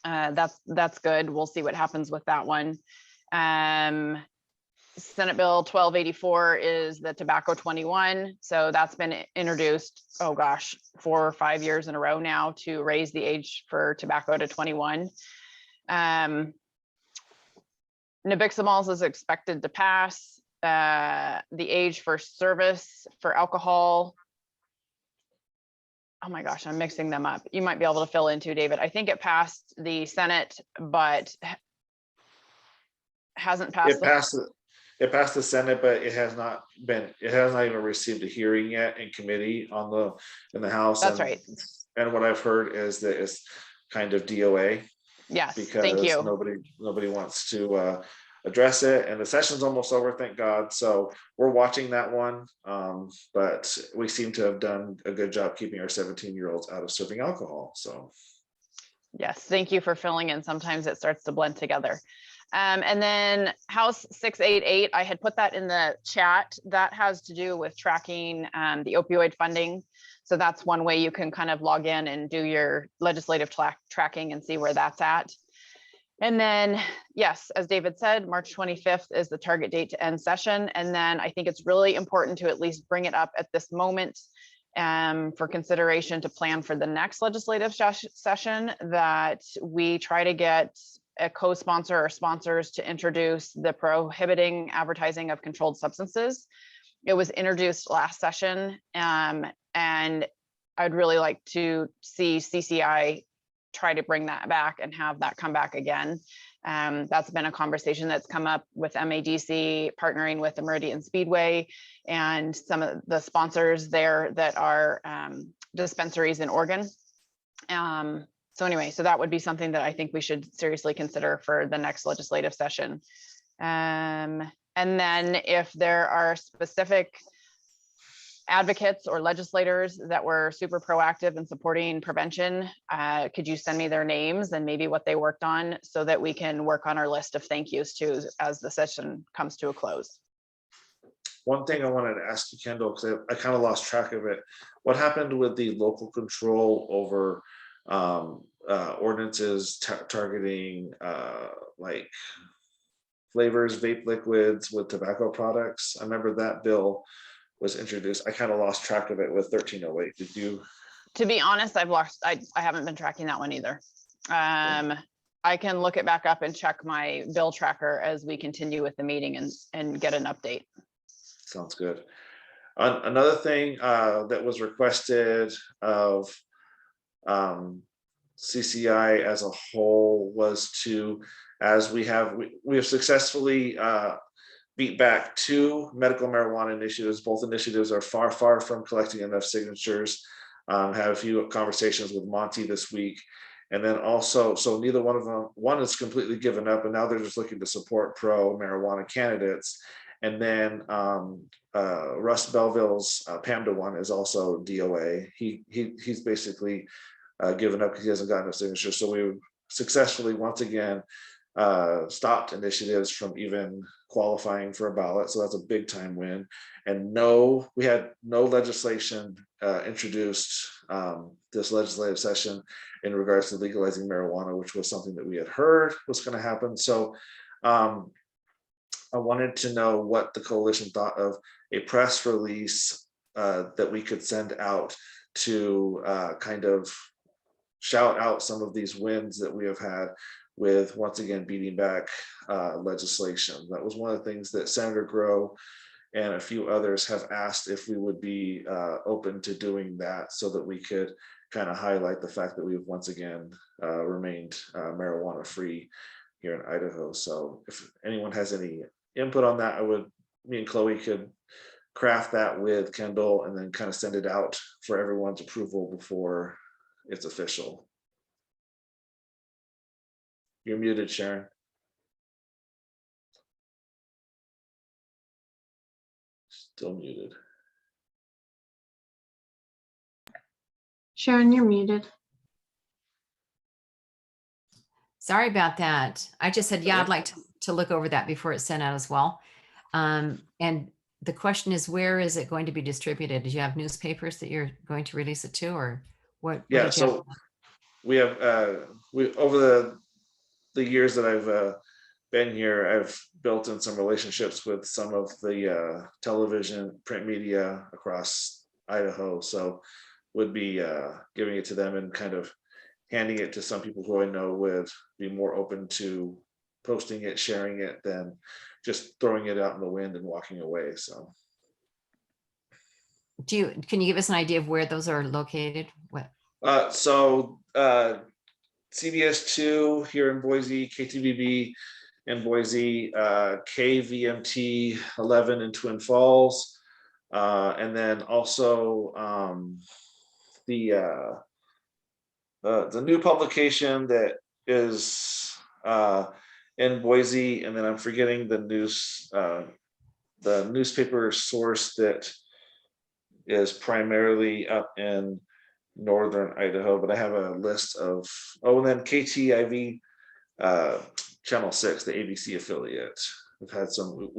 that's good. We'll see what happens with that one. Senate Bill 1284 is the tobacco 21. So that's been introduced, oh gosh, 4 or 5 years in a row now to raise the age for tobacco to 21. Nabiximols is expected to pass. The age for service for alcohol. Oh my gosh, I'm mixing them up. You might be able to fill in too, David. I think it passed the Senate, but hasn't passed. It passed the Senate, but it has not even received a hearing yet in committee in the House. That's right. And what I've heard is that it's kind of DOA. Yes, because thank you. nobody wants to address it, and the session's almost over, thank God. So we're watching that one, but we seem to have done a good job keeping our 17-year-olds out of serving alcohol. So yes, thank you for filling in. Sometimes it starts to blend together. And then House 688, I had put that in the chat. That has to do with tracking the opioid funding. So that's one way you can kind of log in and do your legislative tracking and see where that's at. And then, yes, as David said, March 25th is the target date to end session. And then I think it's really important to at least bring it up at this moment for consideration to plan for the next legislative session, that we try to get a co-sponsor or sponsors to introduce the prohibiting advertising of controlled substances. It was introduced last session, and I'd really like to see CCI try to bring that back and have that come back again. That's been a conversation that's come up with MADC partnering with the Meridian Speedway and some of the sponsors there that are dispensaries in Oregon. So anyway, so that would be something that I think we should seriously consider for the next legislative session. And then if there are specific advocates or legislators that were super proactive in supporting prevention, could you send me their names and maybe what they worked on, so that we can work on our list of thank yous too as the session comes to a close. one thing I wanted to ask you, Kendall, because I kind of lost track of it. What happened with the local control over ordinances targeting like flavors, vape liquids with tobacco products? I remember that bill was introduced. I kind of lost track of it with 1308. Did you? To be honest, I haven't been tracking that one either. I can look it back up and check my bill tracker as we continue with the meeting and get an update. Sounds good. Another thing that was requested of CCI as a whole was to, as we have successfully beat back 2 medical marijuana initiatives. Both initiatives are far from collecting enough signatures. Had a few conversations with Monty this week. And then also, so neither one of them, one is completely given up, and now they're just looking to support pro marijuana candidates. And then Russ Belville's PAMDA one is also DOA. He's basically given up because he hasn't gotten a signature. So we successfully once again stopped initiatives from even qualifying for a ballot. So that's a big time win. And we had no legislation introduced this legislative session in regards to legalizing marijuana, which was something that we had heard was going to happen. So I wanted to know what the coalition thought of a press release that we could send out to kind of shout out some of these wins that we have had with, once again, beating back legislation. That was one of the things that Senator Groh and a few others have asked if we would be open to doing that, so that we could kind of highlight the fact that we've once again remained marijuana free here in Idaho. So if anyone has any input on that, me and Chloe could craft that with Kendall and then kind of send it out for everyone's approval before it's official. You're muted, Sharon. Still muted. Sharon, you're muted. Sorry about that. I just said, yeah, Okay. I'd like to look over that before it's sent out as well. And the question is, where is it going to be distributed? Do you have newspapers that you're going to release it to, or what? Yeah, so we have over the years that I've been here, I've built in some relationships with some of the television, print media across Idaho. So would be giving it to them and kind of handing it to some people who I know would be more open to posting it, sharing it, than just throwing it out in the wind and walking away. So can you give us an idea of where those are located? What? CBS2 here in Boise, KTVB in Boise, KVMT 11 in Twin Falls, and then also the new publication that is in Boise, and then I'm forgetting the newspaper source that is primarily up in northern Idaho, but I have a list of, and then KTIV Channel 6, the ABC affiliate. We've had some,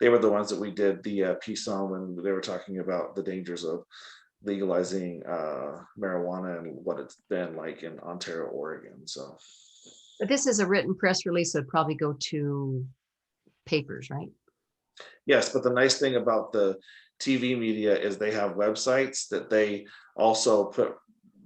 they were the ones that we did the piece on when they were talking about the dangers of legalizing marijuana and what it's been like in Ontario, Oregon. So, But this is a written press release that would probably go to papers, right? yes, but the nice thing about the TV media is they have websites that they also put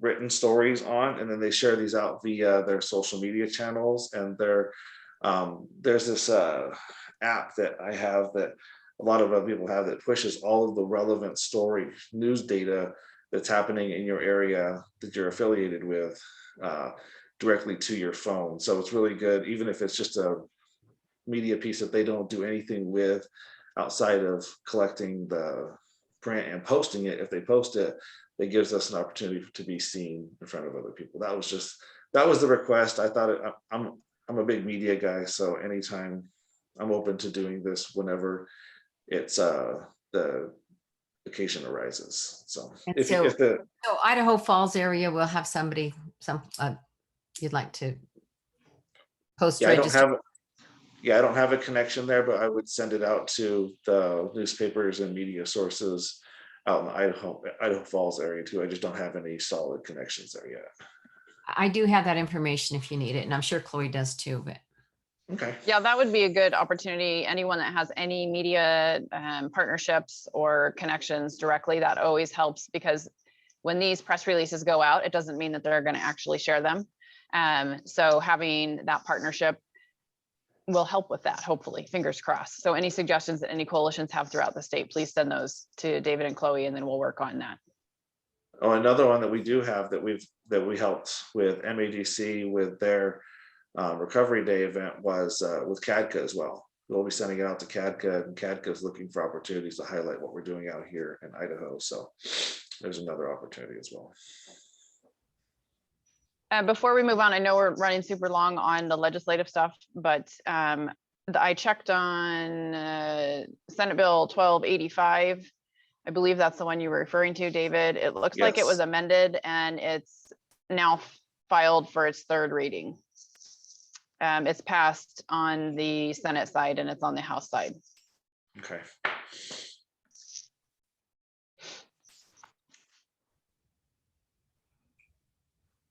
written stories on, and then they share these out via their social media channels. And there's this app that I have that a lot of other people have that pushes all of the relevant story news data that's happening in your area that you're affiliated with directly to your phone. So it's really good, even if it's just a media piece that they don't do anything with outside of collecting the print and posting it. If they post it, it gives us an opportunity to be seen in front of other people. That was the request. I thought I'm a big media guy, so anytime I'm open to doing this whenever it's the occasion arises. So so Idaho Falls area will have somebody, you'd like to post. Yeah, I don't have a connection there, but I would send it out to the newspapers and media sources out in the Idaho Falls area too. I just don't have any solid connections there yet. I do have that information if you need it, and I'm sure Chloe does too. But Okay. Yeah, that would be a good opportunity. Anyone that has any media partnerships or connections directly, that always helps, because when these press releases go out, it doesn't mean that they're going to actually share them. So having that partnership will help with that, hopefully, fingers crossed. So any suggestions that any coalitions have throughout the state, please send those to David and Chloe, and then we'll work on that. Oh, another one that we do have that we helped with MADC with their Recovery Day event was with CADCA as well. We'll be sending it out to CADCA, and CADCA is looking for opportunities to highlight what we're doing out here in Idaho. So there's another opportunity as well. Before we move on, I know we're running super long on the legislative stuff, but I checked on Senate Bill 1285. I believe that's the one you were referring to, David. It looks like it was Yes. amended and it's now filed for its third reading. It's passed on the Senate side and it's on the House side. Okay.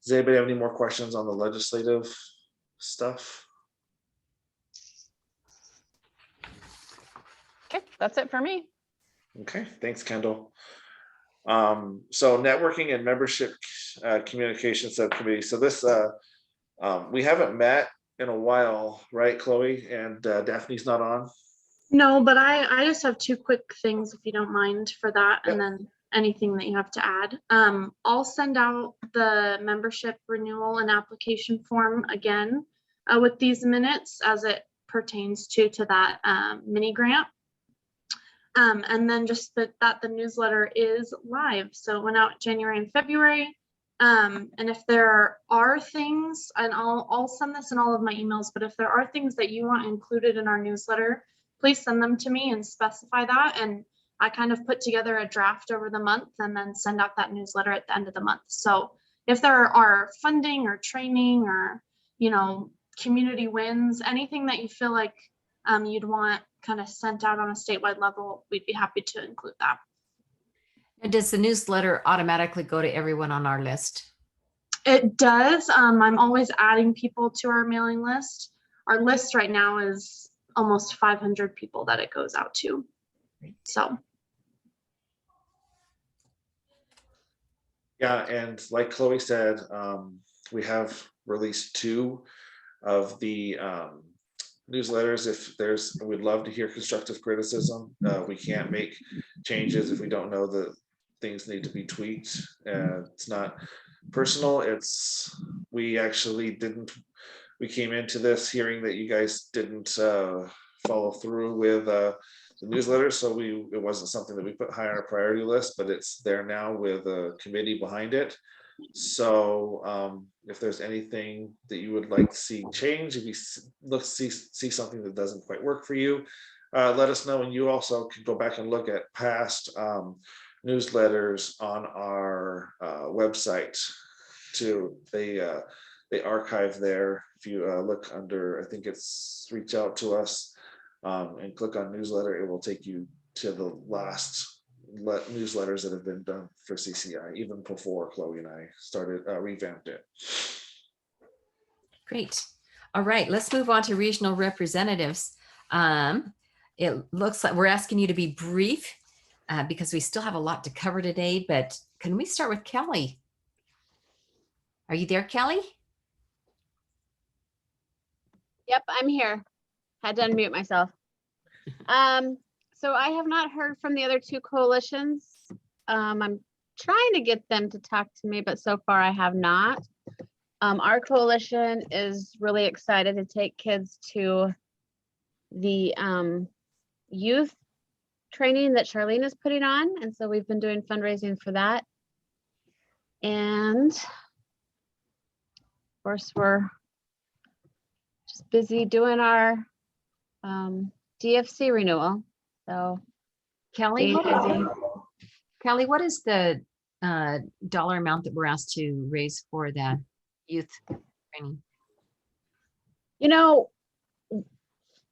Does anybody have any more questions on the legislative stuff? Okay, that's it for me. Okay, thanks, Kendall. So networking and membership communication subcommittee. So this we haven't met in a while, right, Chloe? And Daphne's not on. No, but I just have two quick things, if you don't mind, for that, Yep. and then anything that you have to add. I'll send out the membership renewal and application form again with these minutes as it pertains to that mini grant. And then just that the newsletter is live. So it went out January and February. And if there are things, and I'll send this in all of my emails, but if there are things that you want included in our newsletter, please send them to me and specify that. And I kind of put together a draft over the month and then send out that newsletter at the end of the month. So if there are funding or training or, you know, community wins, anything that you feel like you'd want kind of sent out on a statewide level, we'd be happy to include that. And does the newsletter automatically go to everyone on our list? It does. I'm always adding people to our mailing list. Our list right now is almost 500 people that it goes out to. So. Yeah, and like Chloe said, we have released 2 of the newsletters. If there's, we'd love to hear constructive criticism. We can't make changes if we don't know that things need to be tweaked. It's not personal. It's, we actually didn't, we came into this hearing that you guys didn't follow through with the newsletter, so it wasn't something that we put high on our priority list, but it's there now with a committee behind it. So if there's anything that you would like to see change, if you see something that doesn't quite work for you, let us know. And you also can go back and look at past newsletters on our website too. They archive there. If you look under, I think it's reach out to us and click on newsletter, it will take you to the last newsletters that have been done for CCI, even before Chloe and I started revamped it. Great. All right, let's move on to regional representatives. It looks like we're asking you to be brief because we still have a lot to cover today, but can we start with Kelly? Are you there, Kelly? Yep, I'm here. Had to unmute myself. So I have not heard from the other 2 coalitions. I'm trying to get them to talk to me, but so far I have not. Our coalition is really excited to take kids to the youth training that Charlene is putting on. And so we've been doing fundraising for that. And of course, we're just busy doing our DFC renewal. So Kelly, being busy. Kelly, what is the dollar amount that we're asked to raise for the youth training? You know,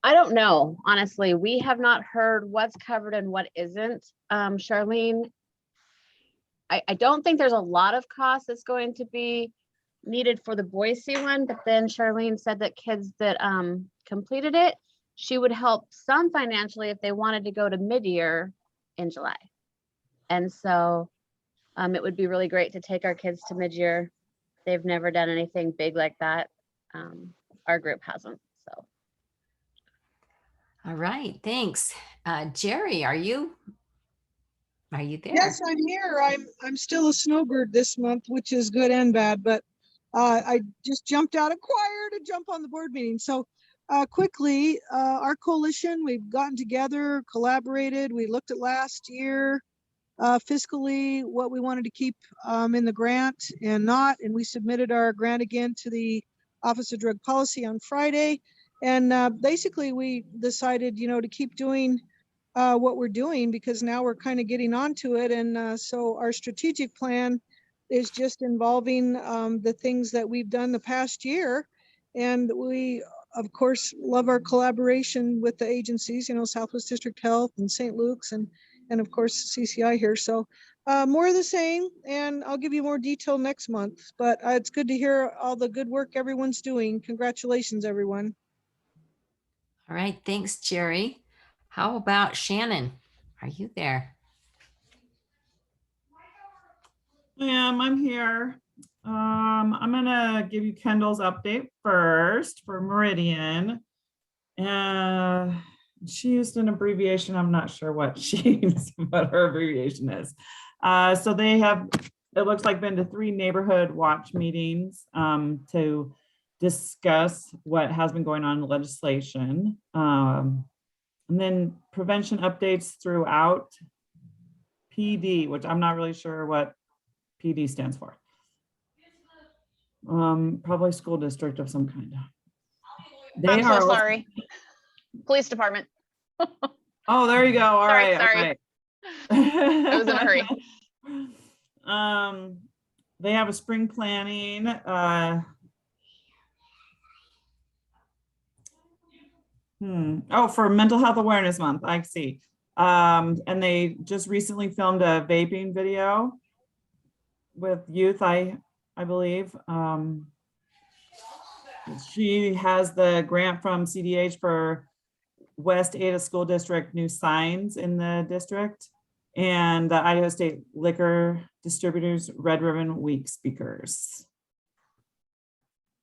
I don't know, honestly. We have not heard what's covered and what isn't. Charlene, I don't think there's a lot of cost that's going to be needed for the Boise one, but then Charlene said that kids that completed it, she would help some financially if they wanted to go to mid-year in July. And so it would be really great to take our kids to mid-year. They've never done anything big like that. Our group hasn't, so. All right, thanks. Jerry, are you there? Yes, I'm here. I'm still a snowbird this month, which is good and bad, but I just jumped out of choir to jump on the board meeting. So quickly, our coalition, we've gotten together, collaborated. We looked at last year fiscally what we wanted to keep in the grant and not, and we submitted our grant again to the Office of Drug Policy on Friday. And basically we decided, to keep doing what we're doing, because now we're kind of getting onto it. And so our strategic plan is just involving the things that we've done the past year. And we, of course, love our collaboration with the agencies, Southwest District Health and St. Luke's and of course CCI here. So more of the same, and I'll give you more detail next month, but it's good to hear all the good work everyone's doing. Congratulations, everyone. All right, thanks, Jerry. How about Shannon? Are you there? I'm here. I'm gonna give you Kendall's update first for Meridian. She used an abbreviation. I'm not sure what what her abbreviation is. So they have, it looks like, been to 3 neighborhood watch meetings to discuss what has been going on in legislation. And then prevention updates throughout PD, which I'm not really sure what PD stands for. Probably school district of some kind. I'm so sorry. Police department. Oh, there you go. All right. Sorry. Okay. I was in a hurry. They have a spring planning. Oh, for Mental Health Awareness Month, I see. And they just recently filmed a vaping video with youth, I believe. She has the grant from CDH for West Ada School District new signs in the district, and the Idaho State Liquor Distributors Red Ribbon Week speakers.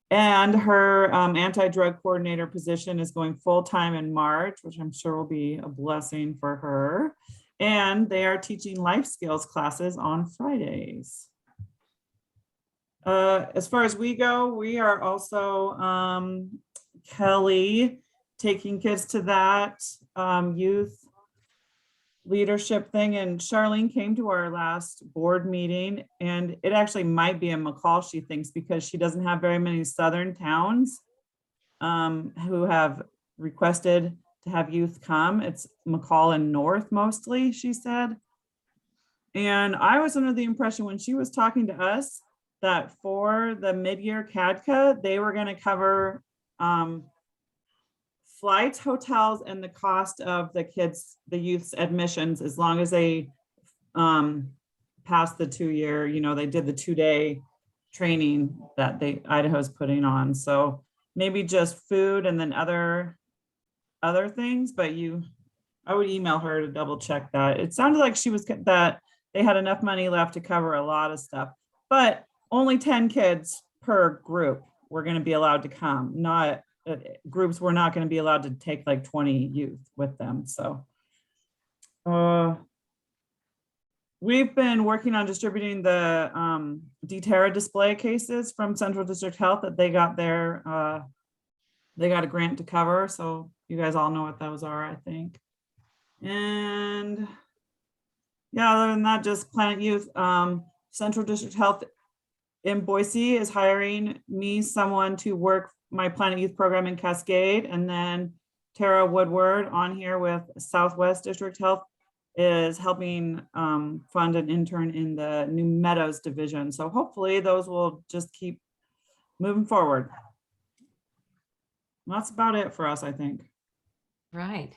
And her anti-drug coordinator position is going full-time in March, which I'm sure will be a blessing for her. And they are teaching life skills classes on Fridays. As far as we go, we are also Kelly taking kids to that youth leadership thing, and Charlene came to our last board meeting, and it actually might be in McCall, she thinks, because she doesn't have very many southern towns who have requested to have youth come. It's McCall and North mostly, she said. And I was under the impression when she was talking to us that for the mid-year CADCA, they were going to cover flights, hotels, and the cost of the youth's admissions, as long as they pass the 2-year, they did the 2-day training that Idaho's putting on. So maybe just food and then other things, but I would email her to double check that. It sounded like that they had enough money left to cover a lot of stuff, but only 10 kids per group were going to be allowed to come. Not groups were not going to be allowed to take like 20 youth with them. So we've been working on distributing the DTERA display cases from Central District Health that they got a grant to cover. So you guys all know what those are, I think. And yeah, other than that, just Planet Youth. Central District Health in Boise is hiring me someone to work my Planet Youth program in Cascade, and then Tara Woodward on here with Southwest District Health is helping fund an intern in the New Meadows division. So hopefully those will just keep moving forward. That's about it for us, I think. Right.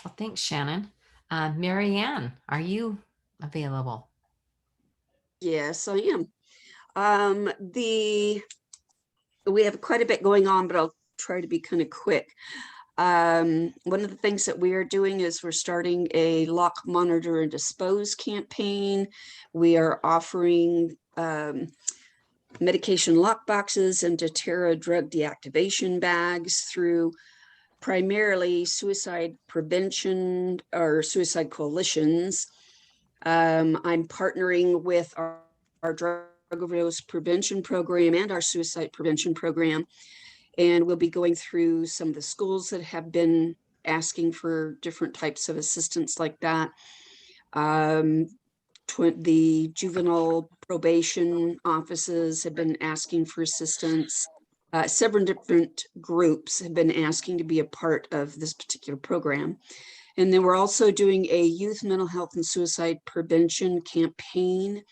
Well, thanks, Shannon. Marianne, are you available? Yes, I am. We have quite a bit going on, but I'll try to be kind of quick. One of the things that we are doing is we're starting a lock, monitor, and dispose campaign. We are offering medication lock boxes and doTERRA drug deactivation bags through primarily suicide prevention or suicide coalitions. I'm partnering with our drug overdose prevention program and our suicide prevention program. And we'll be going through some of the schools that have been asking for different types of assistance like that. The juvenile probation offices have been asking for assistance. Several different groups have been asking to be a part of this particular program. And then we're also doing a youth mental health and suicide prevention campaign,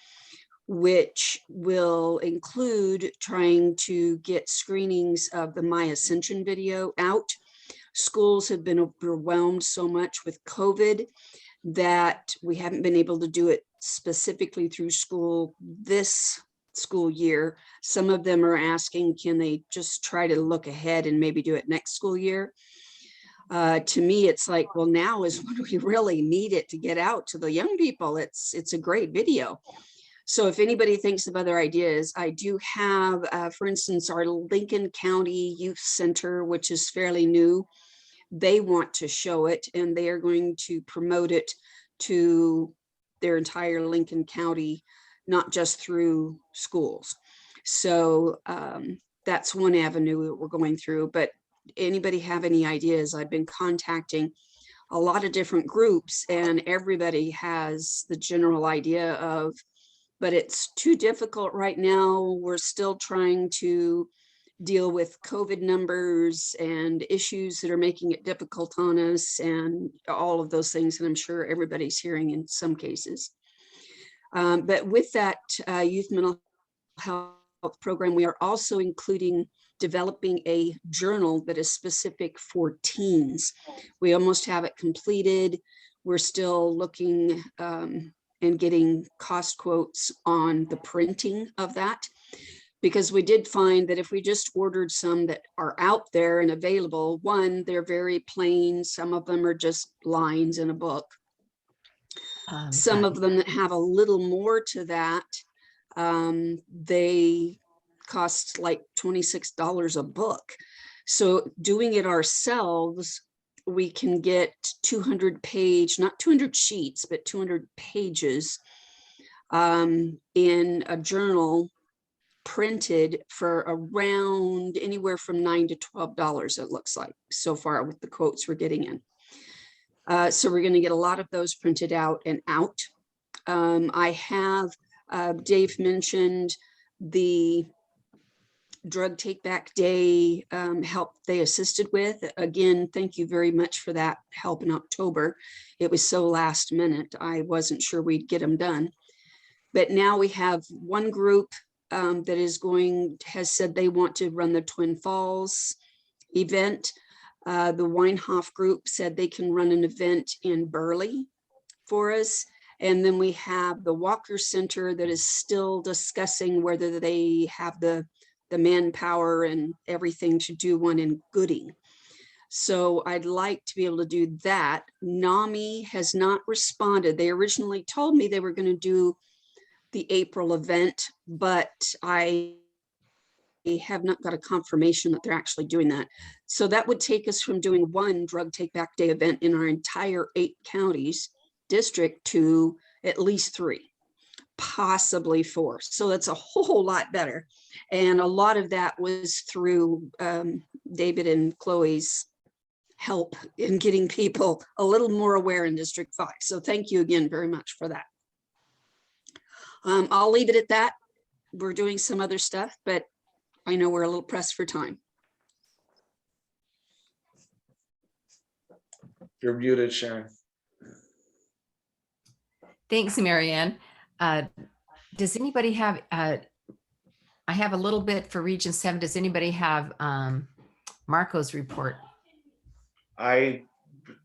which will include trying to get screenings of the My Ascension video out. Schools have been overwhelmed so much with COVID that we haven't been able to do it specifically through school this school year. Some of them are asking, can they just try to look ahead and maybe do it next school year? To me, it's like, well, now is when we really need it to get out to the young people. It's a great video. So if anybody thinks of other ideas, I do have, for instance, our Lincoln County Youth Center, which is fairly new. They want to show it, and they are going to promote it to their entire Lincoln County, not just through schools. So that's one avenue that we're going through. But anybody have any ideas? I've been contacting a lot of different groups, and everybody has the general idea of, but it's too difficult right now. We're still trying to deal with COVID numbers and issues that are making it difficult on us and all of those things. And I'm sure everybody's hearing in some cases. But with that youth mental health program, we are also including developing a journal that is specific for teens. We almost have it completed. We're still looking and getting cost quotes on the printing of that, because we did find that if we just ordered some that are out there and available, one, they're very plain. Some of them are just lines in a book. Some of them that have a little more to that, they cost like $26 a book. So doing it ourselves, we can get 200 page, not 200 sheets, but 200 pages in a journal printed for around anywhere from $9 to $12, it looks like so far with the quotes we're getting in. So we're going to get a lot of those printed out and out. I have, Dave mentioned the Drug Takeback Day help they assisted with. Again, thank you very much for that help in October. It was so last minute. I wasn't sure we'd get them done. But now we have one group that has said they want to run the Twin Falls event. The Weinhoff group said they can run an event in Burley for us. And then we have the Walker Center that is still discussing whether they have the manpower and everything to do one in Gooding. So I'd like to be able to do that. NAMI has not responded. They originally told me they were going to do the April event, but I have not got a confirmation that they're actually doing that. So that would take us from doing one Drug Takeback Day event in our entire 8 counties district to at least 3, possibly 4. So that's a whole lot better. And a lot of that was through David and Chloe's help in getting people a little more aware in District 5. So thank you again very much for that. I'll leave it at that. We're doing some other stuff, but I know we're a little pressed for time. You're muted, Sharon. Thanks, Marianne. Does anybody have, I have a little bit for Region 7. Does anybody have Marco's report? I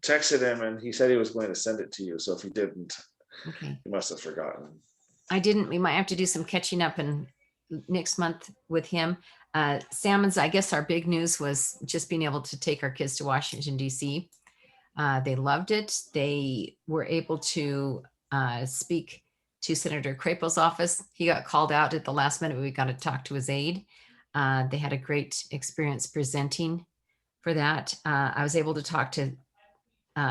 texted him and he said he was going to send it to you. So if he didn't, Okay. he must have forgotten. I didn't. We might have to do some catching up in next month with him. Salmon's, I guess our big news was just being able to take our kids to Washington, D.C. They loved it. They were able to speak to Senator Craple's office. He got called out at the last minute. We got to talk to his aide. They had a great experience presenting for that. I was able to talk to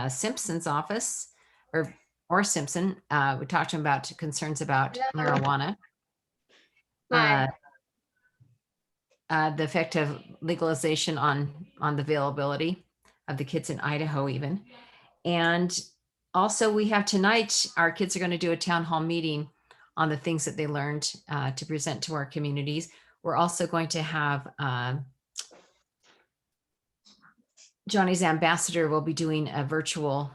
Simpson's office, or Simpson. We talked to him about concerns about marijuana. Hi. The effect of legalization on the availability of the kids in Idaho even. And also we have tonight, our kids are going to do a town hall meeting on the things that they learned to present to our communities. We're also going to have Johnny's ambassador will be doing a virtual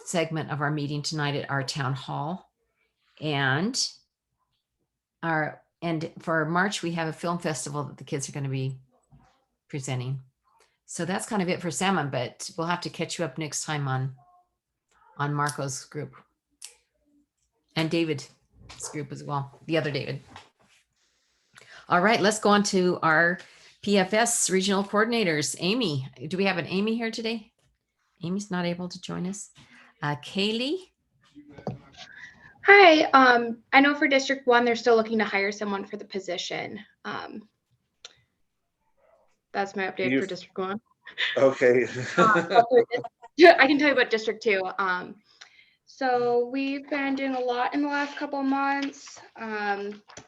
segment of our meeting tonight at our town hall. And for March, we have a film festival that the kids are going to be presenting. So that's kind of it for Salmon, but we'll have to catch you up next time on Marco's group and David's group as well, the other David. All right, let's go on to our PFS regional coordinators. Amy, do we have an Amy here today? Amy's not able to join us. Kaylee? Hi, I know for District 1, they're still looking to hire someone for the position. That's my update for District 1. Okay. I can tell you about District 2. So we've been doing a lot in the last couple of months.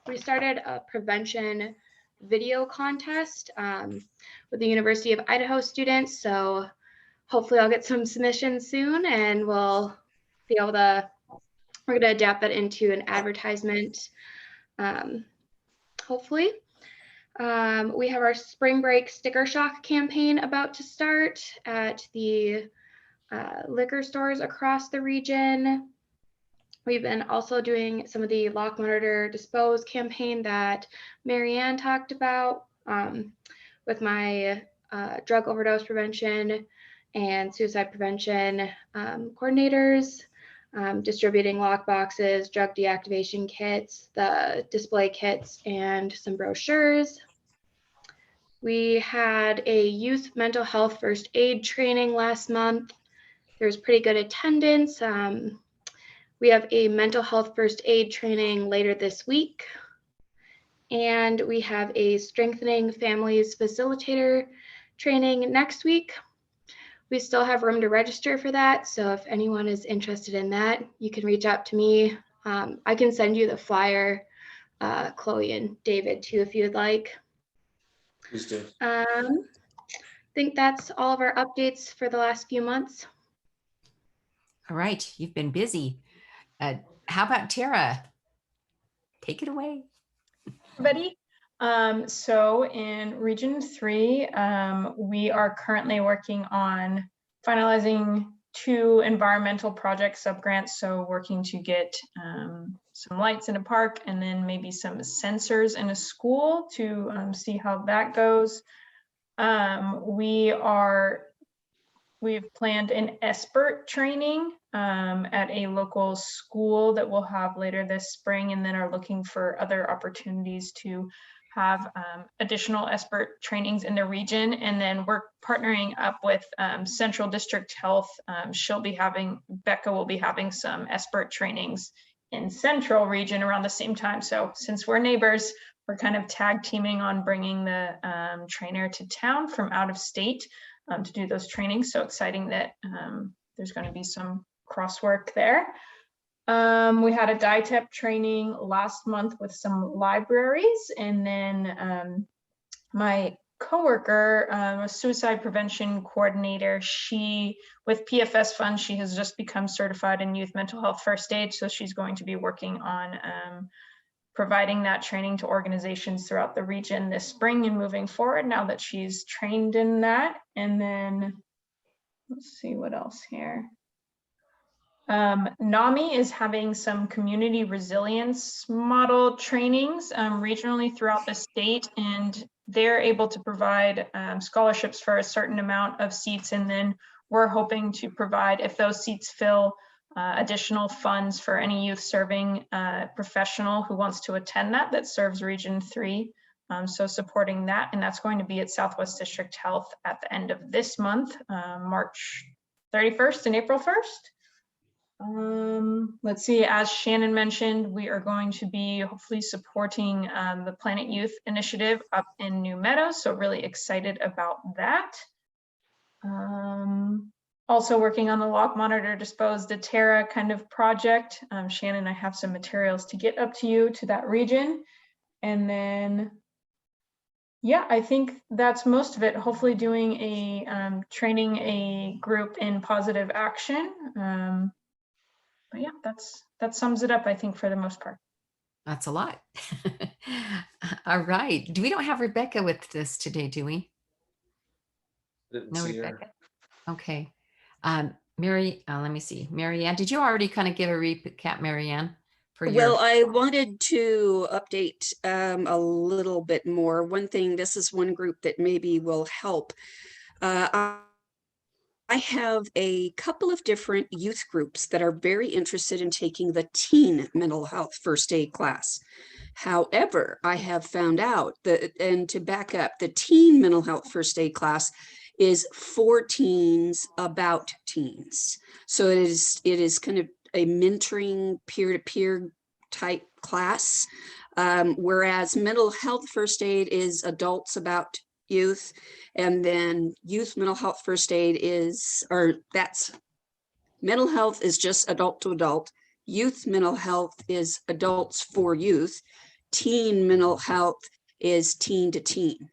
We started a prevention video contest with the University of Idaho students. So hopefully I'll get some submissions soon, and we'll be able to, we're going to adapt that into an advertisement, hopefully. We have our spring break sticker shock campaign about to start at the liquor stores across the region. We've been also doing some of the lock, monitor, dispose campaign that Marianne talked about with my drug overdose prevention and suicide prevention coordinators, distributing lock boxes, drug deactivation kits, the display kits, and some brochures. We had a youth mental health first aid training last month. There was pretty good attendance. We have a mental health first aid training later this week. And we have a strengthening families facilitator training next week. We still have room to register for that. So if anyone is interested in that, you can reach out to me. I can send you the flyer, Chloe and David too, if you would like. Please do. I think that's all of our updates for the last few months. All right, you've been busy. How about Tara? Take it away. Everybody. So in Region 3, we are currently working on finalizing 2 environmental project subgrants. So working to get some lights in a park and then maybe some sensors in a school to see how that goes. We've planned an expert training at a local school that we'll have later this spring, and then are looking for other opportunities to have additional expert trainings in the region. And then we're partnering up with Central District Health. Becca will be having some expert trainings in Central region around the same time. So since we're neighbors, we're kind of tag teaming on bringing the trainer to town from out of state to do those trainings. So exciting that there's going to be some crosswork there. We had a DITEP training last month with some libraries, and then my coworker, a suicide prevention coordinator, with PFS funds, she has just become certified in youth mental health first aid. So she's going to be working on providing that training to organizations throughout the region this spring and moving forward now that she's trained in that. And then let's see what else here. NAMI is having some community resilience model trainings regionally throughout the state, and they're able to provide scholarships for a certain amount of seats. And then we're hoping to provide, if those seats fill, additional funds for any youth serving professional who wants to attend that serves Region 3 So supporting that, and that's going to be at Southwest District Health at the end of this month, March 31st and April 1st. Let's see, as Shannon mentioned, we are going to be hopefully supporting the Planet Youth Initiative up in New Meadows. So really excited about that. Also working on the Lock Monitor Dispose Deterra kind of project. Shannon, I have some materials to get up to you to that region. And then, yeah, I think that's most of it. Hopefully doing a, training a group in positive action. But yeah, that sums it up, I think, for the most part. That's a lot. All right. We don't have Rebecca with us today, do we? Didn't No, see her. Rebecca. Okay. Let me see. Marianne, did you already kind of give a recap, Marianne? For Well, I wanted to update a little bit more. One thing, this is one group that maybe will help. I have a couple of different youth groups that are very interested in taking the teen mental health first aid class. However, I have found out that, and to back up, the teen mental health first aid class is for teens about teens. So it is kind of a mentoring peer-to-peer type class, whereas mental health first aid is adults about youth, and then youth mental health first aid is, or that's, mental health is just adult to adult, youth mental health is adults for youth, teen mental health is teen to teen.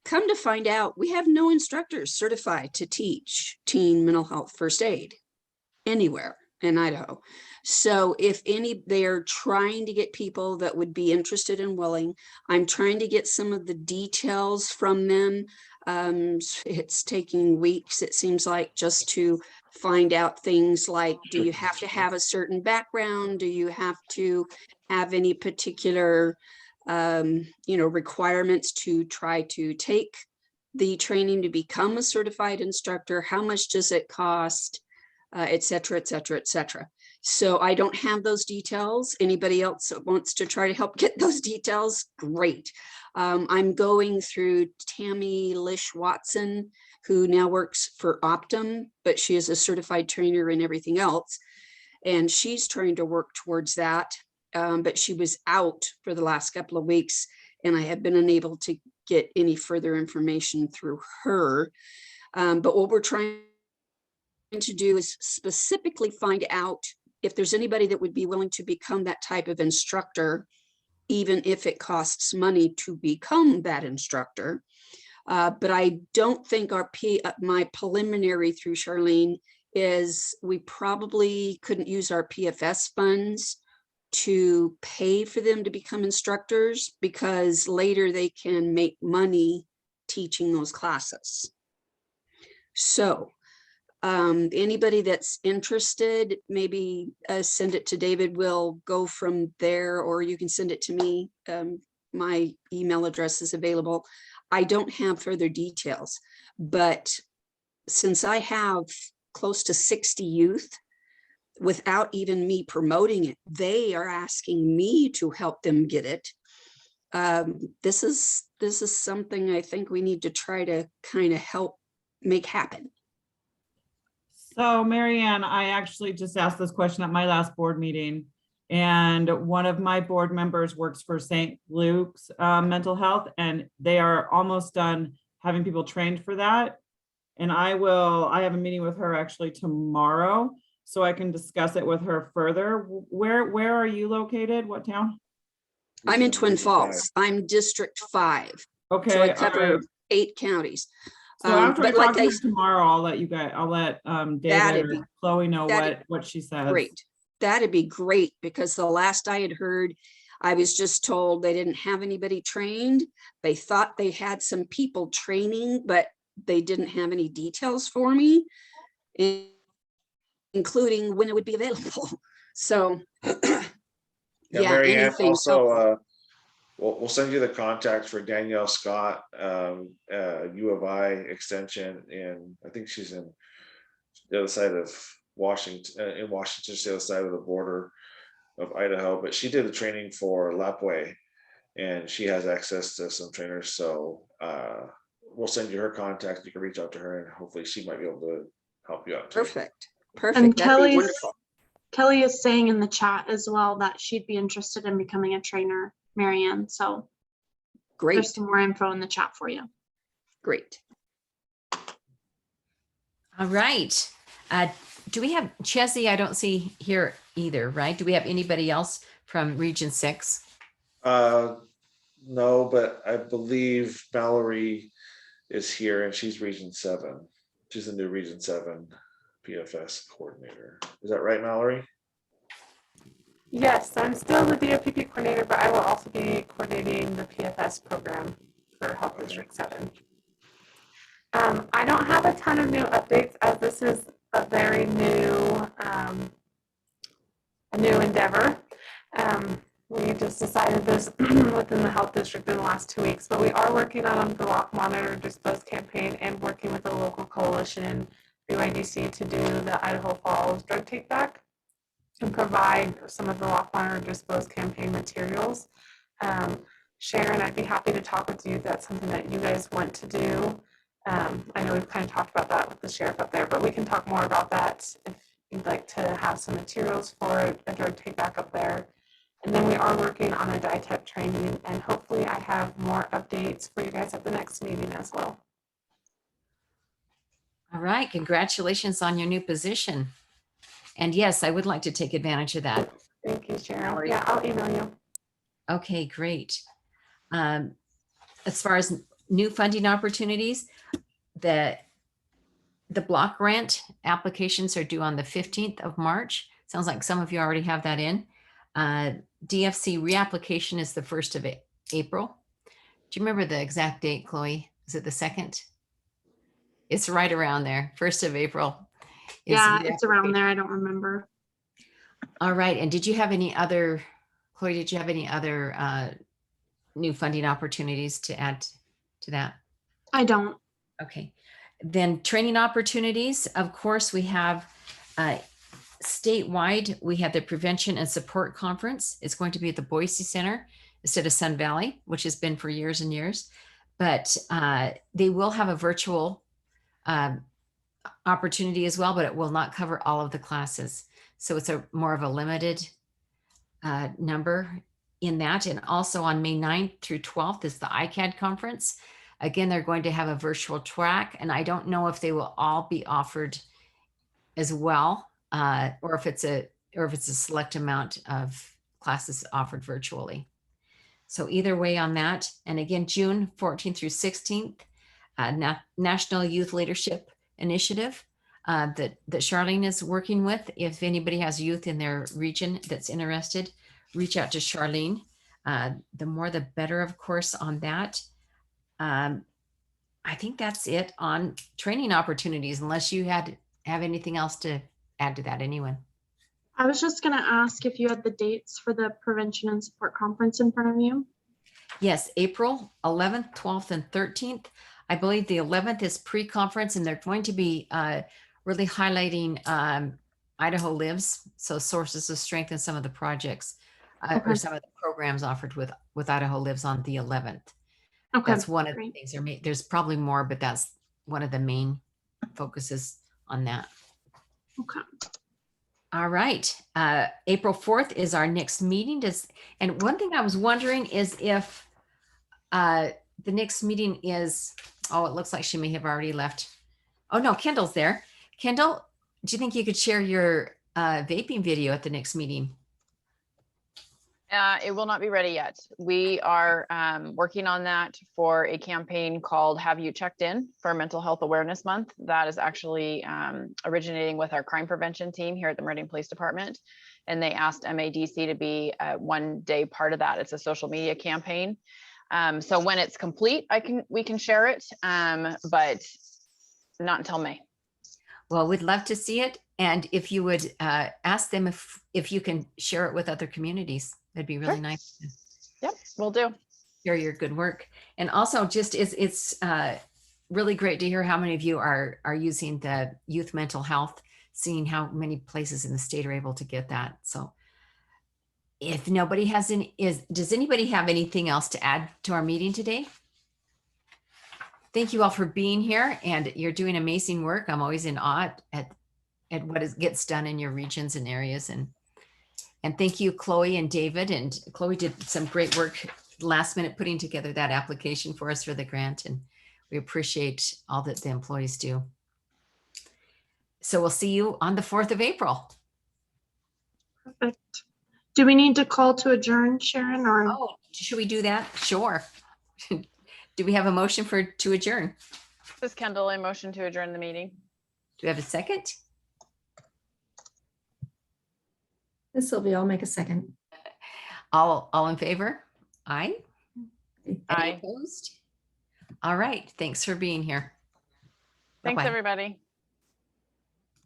Come to find out, we have no instructors certified to teach teen mental health first aid anywhere in Idaho. So if they're trying to get people that would be interested and willing. I'm trying to get some of the details from them. It's taking weeks, it seems like, just to find out things like, do you have to have a certain background? Do you have to have any particular requirements to try to take the training to become a certified instructor? How much does it cost? Et cetera, et cetera, et cetera. So I don't have those details. Anybody else that wants to try to help get those details, great. I'm going through Tammy Lish Watson, who now works for Optum, but she is a certified trainer and everything else. And she's trying to work towards that. But she was out for the last couple of weeks, and I have been unable to get any further information through her. But what we're trying to do is specifically find out if there's anybody that would be willing to become that type of instructor, even if it costs money to become that instructor. But I don't think my preliminary through Charlene is we probably couldn't use our PFS funds to pay for them to become instructors, because later they can make money teaching those classes. So anybody that's interested, maybe send it to David. We'll go from there, or you can send it to me. My email address is available. I don't have further details, but since I have close to 60 youth, without even me promoting it, they are asking me to help them get it. This is something I think we need to try to kind of help make happen. So Marianne, I actually just asked this question at my last board meeting, and one of my board members works for St. Luke's Mental Health, and they are almost done having people trained for that. And I have a meeting with her actually tomorrow, so I can discuss it with her further. Where are you located? What town? I'm in Twin Falls. I'm District 5. Okay. So I cover 8 counties. So after I but talk to you tomorrow, I'll let David or Chloe know what she says. Great. That'd be great, because the last I had heard, I was just told they didn't have anybody trained. They thought they had some people training, but they didn't have any details for me, including when it would be available. So yeah, Marianne, anything. also, we'll send you the contact for Danielle Scott, U of I extension, and I think she's in the other side of Washington, in Washington, just the other side of the border of Idaho. But she did the training for Lapway, and she has access to some trainers. So we'll send you her contact. You can reach out to her, and hopefully she might be able to help you out too. Perfect. And Perfect. That'd be wonderful. Kelly is saying in the chat as well that she'd be interested in becoming a trainer, Marianne. So Great. there's some more info in the chat for you. Great. All right. Do we have Chesney? I don't see here either, right? Do we have anybody else from Region 6? No, but I believe Mallory is here, and she's Region 7. She's the new Region 7 PFS coordinator. Is that right, Mallory? Yes, I'm still the DOPP coordinator, but I will also be coordinating the PFS program for Health District 7. I don't have a ton of new updates, as this is a very new, endeavor. We just decided this within the Health District in the last 2 weeks, but we are working on the Lock Monitor Dispose campaign and working with a local coalition through IDC to do the Idaho Falls Drug Takeback and provide some of the Lock Monitor Dispose campaign materials. Sharon, I'd be happy to talk with you if that's something that you guys want to do. I know we've kind of talked about that with the sheriff up there, but we can talk more about that if you'd like to have some materials for a drug take back up there. And then we are working on a DITEP training, and hopefully I have more updates for you guys at the next meeting as well. All right. Congratulations on your new position. And yes, I would like to take advantage of that. Thank you, Sharon. Yeah, I'll email you. Okay, great. As far as new funding opportunities, the block grant applications are due on the 15th of March. Sounds like some of you already have that in. DFC reapplication is the 1st of April. Do you remember the exact date, Chloe? Is it the 2nd? It's right around there, 1st of April. Yeah, it's around there. I don't remember. All right. And did you have any other, Chloe, did you have any other new funding opportunities to add to that? I don't. Okay. Then training opportunities. Of course, we have statewide, we have the Prevention and Support Conference. It's going to be at the Boise Center instead of Sun Valley, which has been for years and years. But they will have a virtual opportunity as well, but it will not cover all of the classes. So it's a more of a limited number in that. And also on May 9th through 12th is the ICAD conference. Again, they're going to have a virtual track, and I don't know if they will all be offered as well, or if it's a select amount of classes offered virtually. So either way on that. And again, June 14th through 16th, National Youth Leadership Initiative that Charlene is working with. If anybody has youth in their region that's interested, reach out to Charlene. The more the better, of course, on that. I think that's it on training opportunities, unless you have anything else to add to that, anyone. I was just going to ask if you had the dates for the Prevention and Support Conference in front of you. Yes, April 11th, 12th, and 13th. I believe the 11th is pre-conference, and they're going to be really highlighting Idaho Lives, so sources of strength in some of the projects or some of the programs offered with Idaho Lives on the 11th. Okay, that's one of the things. There's probably more, but that's one of the main focuses on that. Okay. All right. April 4th is our next meeting. And one thing I was wondering is if the next meeting is, oh, it looks like she may have already left. Oh no, Kendall's there. Kendall, do you think you could share your vaping video at the next meeting? It will not be ready yet. We are working on that for a campaign called Have You Checked In for Mental Health Awareness Month. That is actually originating with our crime prevention team here at the Meridian Police Department. And they asked MADC to be a one-day part of that. It's a social media campaign. So when it's complete, we can share it, but not until May. Well, we'd love to see it. And if you would ask them if you can share it with other communities, that'd be really nice. Yep, we'll do. Share your good work. And also just it's really great to hear how many of you are using the youth mental health, seeing how many places in the state are able to get that. So If nobody has does anybody have anything else to add to our meeting today? Thank you all for being here, and you're doing amazing work. I'm always in awe at what gets done in your regions and areas. And thank you, Chloe and David. And Chloe did some great work last minute putting together that application for us for the grant. And we appreciate all that the employees do. So we'll see you on the 4th of April. Perfect. Do we need to call to adjourn, Sharon, or? Oh, should we do that? Sure. Do we have a motion to adjourn? This is Kendall, a motion to adjourn the meeting. Do we have a second? This will be, I'll make a second. All in favor? Aye. Any Aye. opposed? All right. Thanks for being here. Thanks, Bye-bye. everybody.